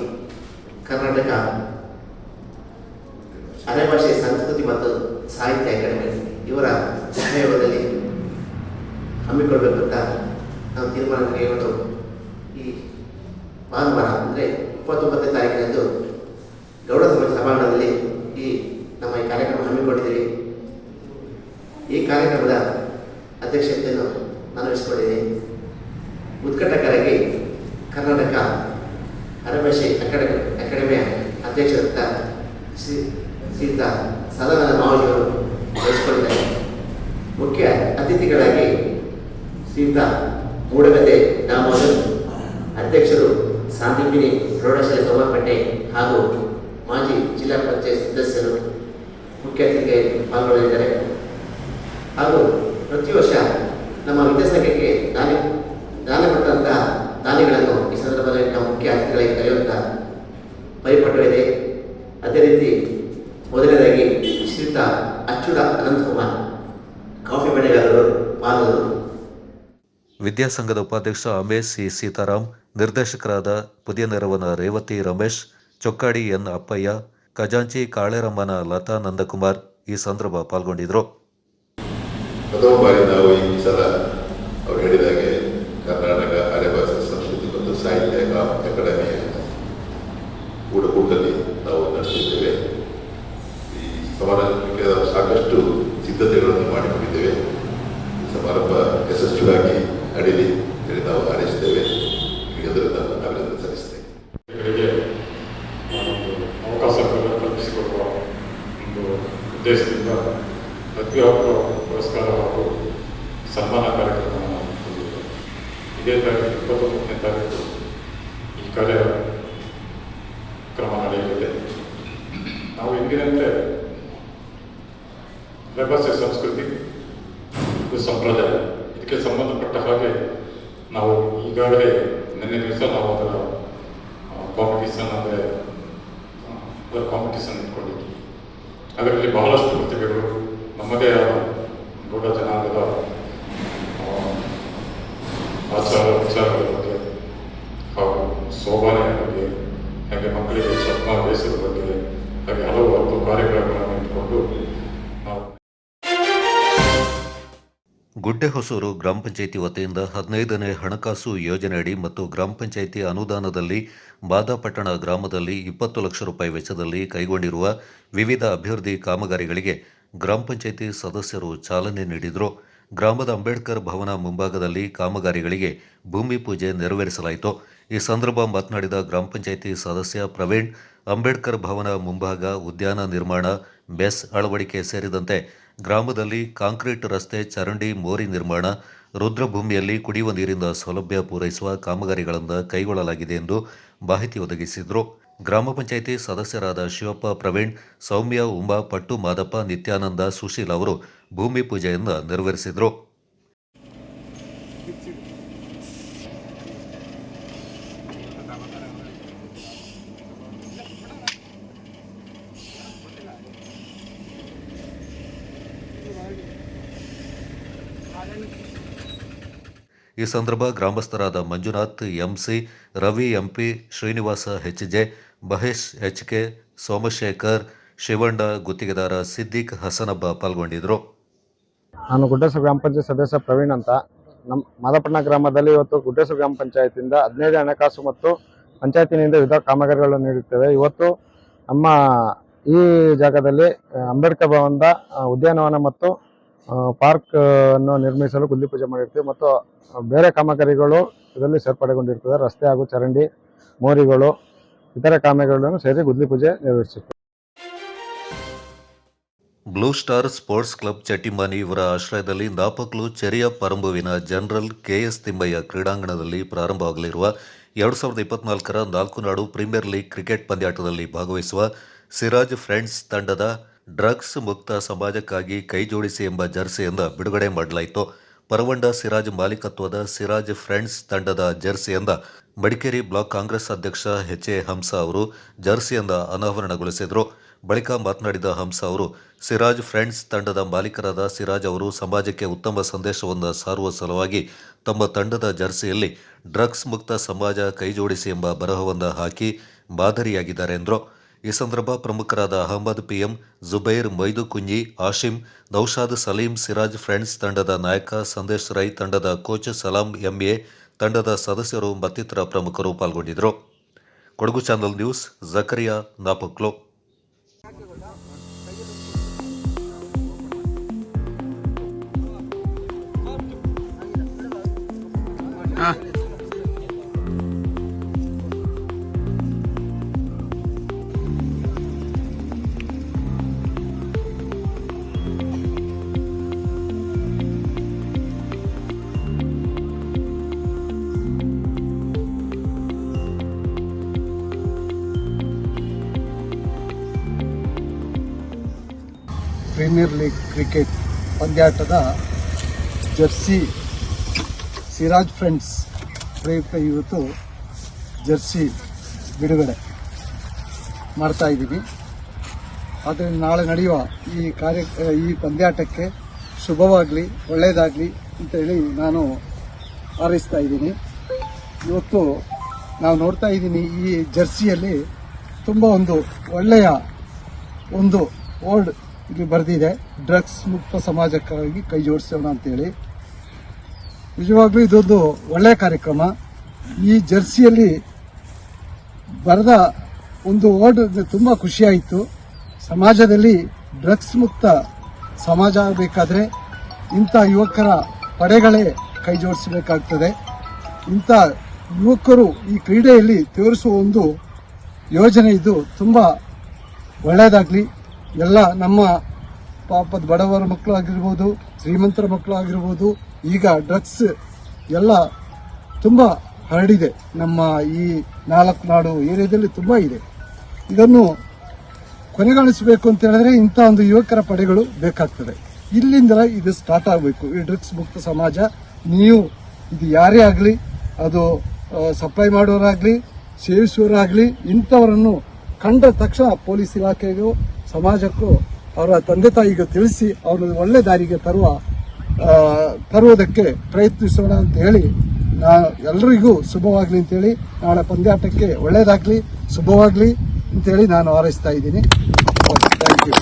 ಕರ್ನಾಟಕ ಅರೆಭಾಷೆ ಸಂಸ್ಕೃತಿ ಮತ್ತು ಸಾಹಿತ್ಯ ಅಕಾಡೆಮಿ ಇವರ ಸಹಯೋಗದಲ್ಲಿ ಹಮ್ಮಿಕೊಳ್ಬೇಕು ಅಂತ ನಾವು ತೀರ್ಮಾನ ಕೈಗೊಂಡು ಈ ಭಾನುವಾರ ಅಂದರೆ 29ನೇ ತಾರೀಕಿನಂದು ಗೌಡ ಸಭಾಂಗಣದಲ್ಲಿ ನಮ್ಮ ಈ ಕಾರ್ಯಕ್ರಮ ಹಮ್ಮಿಕೊಂಡಿದ್ದೀವಿ. ಈ ಕಾರ್ಯಕ್ರಮದ ಅಧ್ಯಕ್ಷತೆಯನ್ನು ನಾನು ವಹಿಸಿಕೊಂಡಿದ್ದೀನಿ. ಉದ್ಘಾಟಕರಾಗಿ ಕರ್ನಾಟಕ ಅರೆಭಾಷೆ ಅಕಾಡೆಮಿಯ ಅಧ್ಯಕ್ಷರಾದ ಶ್ರೀಯುತ ಸದಾನಂದ ಮಾವಜಿಯವರು ವಹಿಸಿಕೊಂಡಿದ್ದಾರೆ. ಮುಖ್ಯ ಅತಿಥಿಗಳಾಗಿ ಶ್ರೀಯುತ ಮೂಡಗದ್ದೆ ದಾಮೋದರ್, ಅಧ್ಯಕ್ಷರು ಸಾಂದೀಪಿನಿ ಪ್ರೌಢಶಾಲೆ ಸೋಮರ್ಪೇಟೆ ಹಾಗೂ ಮಾಜಿ ಜಿಲ್ಲಾ ಪಂಚಾಯತ್ ಸದಸ್ಯರು ಮುಖ್ಯ ಅತಿಥಿಯಾಗಿ ಪಾಲ್ಗೊಳ್ಳಲಿದ್ದಾರೆ. ಹಾಗೂ ಪ್ರತಿ ವರ್ಷ ನಮ್ಮ ವಿದ್ಯಾಸಂಘಕ್ಕೆ ದಾನ ಕೊಟ್ಟಂತಹ ದಾನಿಗಳನ್ನು ಈ ಸಂದರ್ಭದಲ್ಲಿ ನಾವು ಮುಖ್ಯ ಅತಿಥಿಗಳಿಗೆ ಕರೆಯುವಂಥ ಪರಿಪಟ್ಟವಿದೆ. ಅದೇ ರೀತಿ ಮೊದಲನೇದಾಗಿ ಶ್ರೀಯುತ ಅಚ್ಚುಡ ಅನಂತಕುಮಾರ್, ಕಾಫಿ ಬೆಳೆಗಾರರು ಪಾಲ್ಗೊಂಡು ವಿದ್ಯಾಸಂಘದ ಉಪಾಧ್ಯಕ್ಷ ಅಮೇಶ್ ಸಿ ಸೀತಾರಾಮ್, ನಿರ್ದೇಶಕರಾದ ಪುದಿಯ ನೆರವನ ರೇವತಿ ರಮೇಶ್, ಚೊಕ್ಕಾಡಿ ಎನ್ ಅಪ್ಪಯ್ಯ, ಖಜಾಂಚಿ ಕಾಳೆರಮ್ಮನ ಲತಾ ನಂದಕುಮಾರ್ ಈ ಸಂದರ್ಭ ಪಾಲ್ಗೊಂಡಿದ್ದರು. ಪ್ರಥಮ ಬಾರಿ ನಾವು ಈ ಸಲ ಅವರು ಹೇಳಿದಾಗೆ ಕರ್ನಾಟಕ ಅರೆಭಾಷೆ ಸಂಸ್ಕೃತಿ ಮತ್ತು ಸಾಹಿತ್ಯ ಅಕಾಡೆಮಿಯ ಕೂಟದಲ್ಲಿ ನಾವು ನಡೆಸಿದ್ದೇವೆ. ಈ ಸಮಾರಂಭಕ್ಕೆ ಸಾಕಷ್ಟು ಸಿದ್ಧತೆಗಳನ್ನು ಮಾಡಿಕೊಂಡಿದ್ದೇವೆ. ಈ ಸಮಾರಂಭ ಯಶಸ್ವಿಯಾಗಿ ನಡೆಯಲಿ ಹೇಳಿ ನಾವು ಹಾರೈಸಿದ್ದೇವೆ. ಇದರಿಂದ ಅಭಿನಂದನೆ ಸಲ್ಲಿಸ್ತೇವೆ. ಅವಕಾಶ ಕಲ್ಪಿಸಿಕೊಡುವ ಒಂದು ಉದ್ದೇಶದಿಂದ ಅಧ್ಯಾಪಕ ಪುರಸ್ಕಾರ ಹಾಗೂ ಸನ್ಮಾನ ಕಾರ್ಯಕ್ರಮವನ್ನು ಹೊಂದಿದ್ದೇವೆ. ಇದೇ ತಾರೀಕು 29ನೇ ತಾರೀಕು ಈ ಕಾರ್ಯಕ್ರಮ ನಡೆಯಲಿದೆ. ನಾವು ಎಂದಿನಂತೆ ಅರೆಭಾಷೆ ಸಂಸ್ಕೃತಿ ಇದು ಸಂಪ್ರದಾಯ, ಇದಕ್ಕೆ ಸಂಬಂಧಪಟ್ಟ ಹಾಗೆ ನಾವು ಈಗಾಗಲೇ ನಿನ್ನೆ ದಿವಸ ನಾವು ಅದರ ಕಾಂಪಿಟೇಷನ್ ಇಟ್ಕೊಂಡಿದ್ವಿ. ಅದರಲ್ಲಿ ಬಹಳಷ್ಟು ಪ್ರತಿಭೆಗಳು ನಮ್ಮದೇ ಆದ ಗೌಡ ಜನಾಂಗದ ಆಚಾರ ವಿಚಾರಗಳ ಬಗ್ಗೆ ಹಾಗೂ ಶೋಭಾನೆಯ ಬಗ್ಗೆ, ಹಾಗೆ ಮಕ್ಕಳಿಗೆ ವೇಷದ ಬಗ್ಗೆ, ಹಾಗೆ ಹಲವು ಕಾರ್ಯಕ್ರಮಗಳನ್ನು ಇಟ್ಟುಕೊಂಡು ನಾವು ಗುಡ್ಡೆಹೊಸೂರು ಗ್ರಾಮ ಪಂಚಾಯಿತಿ ವತಿಯಿಂದ 15ನೇ ಹಣಕಾಸು ಯೋಜನೆಯಡಿ ಮತ್ತು ಗ್ರಾಮ ಪಂಚಾಯಿತಿ ಅನುದಾನದಲ್ಲಿ ಬಾದಾಪಟ್ಟಣ ಗ್ರಾಮದಲ್ಲಿ 20 ಲಕ್ಷ ರೂಪಾಯಿ ವೆಚ್ಚದಲ್ಲಿ ಕೈಗೊಂಡಿರುವ ವಿವಿಧ ಅಭಿವೃದ್ಧಿ ಕಾಮಗಾರಿಗಳಿಗೆ ಗ್ರಾಮ ಪಂಚಾಯಿತಿ ಸದಸ್ಯರು ಚಾಲನೆ ನೀಡಿದರು. ಗ್ರಾಮದ ಅಂಬೇಡ್ಕರ್ ಭವನ ಮುಂಭಾಗದಲ್ಲಿ ಕಾಮಗಾರಿಗಳಿಗೆ ಭೂಮಿ ಪೂಜೆ ನೆರವೇರಿಸಲಾಯಿತು. ಈ ಸಂದರ್ಭ ಮಾತನಾಡಿದ ಗ್ರಾಮ ಪಂಚಾಯಿತಿ ಸದಸ್ಯ ಪ್ರವೀಣ್, ಅಂಬೇಡ್ಕರ್ ಭವನ ಮುಂಭಾಗ ಉದ್ಯಾನ ನಿರ್ಮಾಣ, ಮೆಸ್ ಅಳವಡಿಕೆ ಸೇರಿದಂತೆ ಗ್ರಾಮದಲ್ಲಿ ಕಾಂಕ್ರೀಟ್ ರಸ್ತೆ, ಚರಂಡಿ, ಮೋರಿ ನಿರ್ಮಾಣ, ರುದ್ರಭೂಮಿಯಲ್ಲಿ ಕುಡಿಯುವ ನೀರಿನ ಸೌಲಭ್ಯ ಪೂರೈಸುವ ಕಾಮಗಾರಿಗಳನ್ನು ಕೈಗೊಳ್ಳಲಾಗಿದೆ ಎಂದು ಮಾಹಿತಿ ಒದಗಿಸಿದರು. ಗ್ರಾಮ ಪಂಚಾಯಿತಿ ಸದಸ್ಯರಾದ ಶಿವಪ್ಪ, ಪ್ರವೀಣ್, ಸೌಮ್ಯ, ಉಮಾ, ಪಟ್ಟು, ಮಾದಪ್ಪ, ನಿತ್ಯಾನಂದ, ಸುಶೀಲ್ ಅವರು ಭೂಮಿ ಪೂಜೆಯನ್ನು ನೆರವೇರಿಸಿದರು. ಈ ಸಂದರ್ಭ ಗ್ರಾಮಸ್ಥರಾದ Manjunath, M C, Ravi, M P, Srinivasa, H J, Mahesh, H K, Somashekhar, Shivanna, ಗುತ್ತಿಗೆದಾರ ಸಿದ್ದಿಕ್, ಹಸನಬ್ಬ ಪಾಲ್ಗೊಂಡಿದ್ದರು. ನಾನು ಗುಡ್ಡೆಸೂರು ಗ್ರಾಮ ಪಂಚಾಯತ್ ಸದಸ್ಯ ಪ್ರವೀಣ್ ಅಂತ. ನಮ್ಮ ಮಾದಪಟ್ಟಣ ಗ್ರಾಮದಲ್ಲಿ ಇವತ್ತು ಗುಡ್ಡೆಸೂರು ಗ್ರಾಮ ಪಂಚಾಯತಿಯಿಂದ 15 ಹಣಕಾಸು ಮತ್ತು ಪಂಚಾಯತಿನಿಂದ ವಿವಿಧ ಕಾಮಗಾರಿಗಳನ್ನು ನೀಡುತ್ತೇವೆ. ಇವತ್ತು ನಮ್ಮ ಈ ಜಾಗದಲ್ಲಿ ಅಂಬೇಡ್ಕರ್ ಭವನದ ಉದ್ಯಾನವನ ಮತ್ತು ಪಾರ್ಕ್ ಅನ್ನು ನಿರ್ಮಿಸಲು ಗುದ್ಲಿ ಪೂಜೆ ಮಾಡಿರ್ತೀವಿ ಮತ್ತು ಬೇರೆ ಕಾಮಗಾರಿಗಳು ಇದರಲ್ಲಿ ಸೇರ್ಪಡೆಗೊಂಡಿರ್ತದೆ. ರಸ್ತೆ ಹಾಗೂ ಚರಂಡಿ, ಮೋರಿಗಳು, ಇತರ ಕಾಮಗಾರಿಗಳನ್ನು ಸೇರಿ ಗುದ್ಲಿ ಪೂಜೆ ನೆರವೇರಿಸುತ್ತೇವೆ. Blue star sports club Chattimani ಇವರ ಆಶ್ರಯದಲ್ಲಿ ನಾಪಕ್ಲು ಚೆರಿಯ ಪರಂಬುವಿನ ಜನರಲ್ ಕೆಎಸ್ ತಿಮ್ಮಯ್ಯ ಕ್ರೀಡಾಂಗಣದಲ್ಲಿ ಪ್ರಾರಂಭವಾಗಲಿರುವ 2024ರ 4 ನಾಡು ಪ್ರೀಮಿಯರ್ ಲೀಗ್ ಕ್ರಿಕೆಟ್ ಪಂದ್ಯಾಟದಲ್ಲಿ ಭಾಗವಹಿಸುವ ಸಿರಾಜ್ ಫ್ರೆಂಡ್ಸ್ ತಂಡದ ಡ್ರಗ್ಸ್ ಮುಕ್ತ ಸಮಾಜಕ್ಕಾಗಿ ಕೈಜೋಡಿಸಿ ಎಂಬ ಜರ್ಸಿಯನ್ನು ಬಿಡುಗಡೆ ಮಾಡಲಾಯಿತು. ಪರವಂಡ ಸಿರಾಜ್ ಮಾಲೀಕತ್ವದ ಸಿರಾಜ್ ಫ್ರೆಂಡ್ಸ್ ತಂಡದ ಜರ್ಸಿಯಿಂದ ಮಡಿಕೇರಿ ಬ್ಲಾಕ್ ಕಾಂಗ್ರೆಸ್ ಅಧ್ಯಕ್ಷ ಎಚ್.ಎ. ಹಂಸ ಅವರು ಜರ್ಸಿಯನ್ನು ಅನಾವರಣಗೊಳಿಸಿದರು. ಬಳಿಕ ಮಾತನಾಡಿದ ಹಂಸ ಅವರು, ಸಿರಾಜ್ ಫ್ರೆಂಡ್ಸ್ ತಂಡದ ಮಾಲೀಕರಾದ ಸಿರಾಜ್ ಅವರು ಸಮಾಜಕ್ಕೆ ಉತ್ತಮ ಸಂದೇಶವನ್ನು ಸಾರುವ ಸಲುವಾಗಿ ತಮ್ಮ ತಂಡದ ಜರ್ಸಿಯಲ್ಲಿ ಡ್ರಗ್ಸ್ ಮುಕ್ತ ಸಮಾಜ ಕೈಜೋಡಿಸಿ ಎಂಬ ಬರಹವನ್ನು ಹಾಕಿ ಮಾದರಿಯಾಗಿದ್ದಾರೆ ಎಂದರು. ಈ ಸಂದರ್ಭ ಪ್ರಮುಖರಾದ ಅಹಮದ್ ಪಿಎಂ, ಜುಬೈರ್, ಮೊಯ್ದು ಕುಂಜಿ, ಆಶಿಂ, ನೌಶಾದ್, ಸಲೀಂ, ಸಿರಾಜ್ ಫ್ರೆಂಡ್ಸ್ ತಂಡದ ನಾಯಕ ಸಂದೇಶ್ ರೈ, ತಂಡದ ಕೋಚ್ ಸಲಾಂ ಎಂಎ, ತಂಡದ ಸದಸ್ಯರು ಮತ್ತಿತರ ಪ್ರಮುಖರು ಪಾಲ್ಗೊಂಡಿದ್ದರು. Kodagu channel news, Zakariya, Napaklu. Premier league cricket ಪಂದ್ಯಾಟದ ಜರ್ಸಿ ಸಿರಾಜ್ ಫ್ರೆಂಡ್ಸ್ ಪ್ರಯುಕ್ತ ಇವತ್ತು ಜರ್ಸಿ ಬಿಡುಗಡೆ ಮಾಡ್ತಾ ಇದ್ದೀವಿ. ಆದ್ದರಿಂದ ನಾಳೆ ನಡೆಯುವ ಈ ಪಂದ್ಯಾಟಕ್ಕೆ ಶುಭವಾಗಲಿ, ಒಳ್ಳೆಯದಾಗಲಿ ಅಂತೇಳಿ ನಾನು ಹಾರೈಸ್ತಾ ಇದ್ದೀನಿ. ಇವತ್ತು ನಾವು ನೋಡ್ತಾ ಇದ್ದೀನಿ ಈ ಜರ್ಸಿಯಲ್ಲಿ ತುಂಬ ಒಂದು ಒಳ್ಳೆಯ ಒಂದು ವರ್ಡ್ ಇಲ್ಲಿ ಬರೆದಿದೆ, ಡ್ರಗ್ಸ್ ಮುಕ್ತ ಸಮಾಜಕ್ಕಾಗಿ ಕೈ ಜೋಡಿಸೋಣ ಅಂತೇಳಿ. ನಿಜವಾಗ್ಲೂ ಇದೊಂದು ಒಳ್ಳೆಯ ಕಾರ್ಯಕ್ರಮ. ಈ ಜರ್ಸಿಯಲ್ಲಿ ಬರೆದ ಒಂದು ವರ್ಡ್ ತುಂಬ ಖುಷಿಯಾಯಿತು. ಸಮಾಜದಲ್ಲಿ ಡ್ರಗ್ಸ್ ಮುಕ್ತ ಸಮಾಜ ಆಗಬೇಕಾದ್ರೆ ಇಂಥ ಯುವಕರ ಪಡೆಗಳೇ ಕೈ ಜೋಡಿಸಬೇಕಾಗ್ತದೆ. ಇಂಥ ಯುವಕರು ಈ ಕ್ರೀಡೆಯಲ್ಲಿ ತೋರಿಸುವ ಒಂದು ಯೋಜನೆ ಇದು ತುಂಬ ಒಳ್ಳೆಯದಾಗಲಿ. ಎಲ್ಲ ನಮ್ಮ ಪಾಪದ ಬಡವರ ಮಕ್ಕಳು ಆಗಿರ್ಬೋದು, ಶ್ರೀಮಂತರ ಮಕ್ಕಳು ಆಗಿರ್ಬೋದು, ಈಗ ಡ್ರಗ್ಸ್ ಎಲ್ಲ ತುಂಬ ಹರಡಿದೆ. ನಮ್ಮ ಈ 4 ನಾಡು ಏರಿಯಾದಲ್ಲಿ ತುಂಬ ಇದೆ. ಇದನ್ನು ಕೊನೆಗಾಣಿಸಬೇಕು ಅಂತ ಹೇಳಿದ್ರೆ ಇಂಥ ಒಂದು ಯುವಕರ ಪಡೆಗಳು ಬೇಕಾಗ್ತದೆ. ಇಲ್ಲಿಂದ ಇದು ಸ್ಟಾರ್ಟ್ ಆಗಬೇಕು, ಈ ಡ್ರಗ್ಸ್ ಮುಕ್ತ ಸಮಾಜ. ನೀವು ಇದು ಯಾರೇ ಆಗಲಿ, ಅದು ಸಪ್ಲೈ ಮಾಡೋರಾಗಲಿ, ಸೇವಿಸುವವರಾಗಲಿ, ಇಂಥವರನ್ನು ಕಂಡ ತಕ್ಷಣ ಪೊಲೀಸ್ ಇಲಾಖೆಗೂ ಸಮಾಜಕ್ಕೂ ಅವರ ತಂದೆ ತಾಯಿಗೂ ತಿಳಿಸಿ ಅವರನ್ನು ಒಳ್ಳೆ ದಾರಿಗೆ ತರುವುದಕ್ಕೆ ಪ್ರಯತ್ನಿಸೋಣ ಅಂತ ಹೇಳಿ ಎಲ್ಲರಿಗೂ ಶುಭವಾಗಲಿ ಅಂತೇಳಿ, ನಾಳೆ ಪಂದ್ಯಾಟಕ್ಕೆ ಒಳ್ಳೆಯದಾಗಲಿ, ಶುಭವಾಗಲಿ ಅಂತೇಳಿ ನಾನು ಹಾರೈಸ್ತಾ ಇದ್ದೀನಿ. Thank you.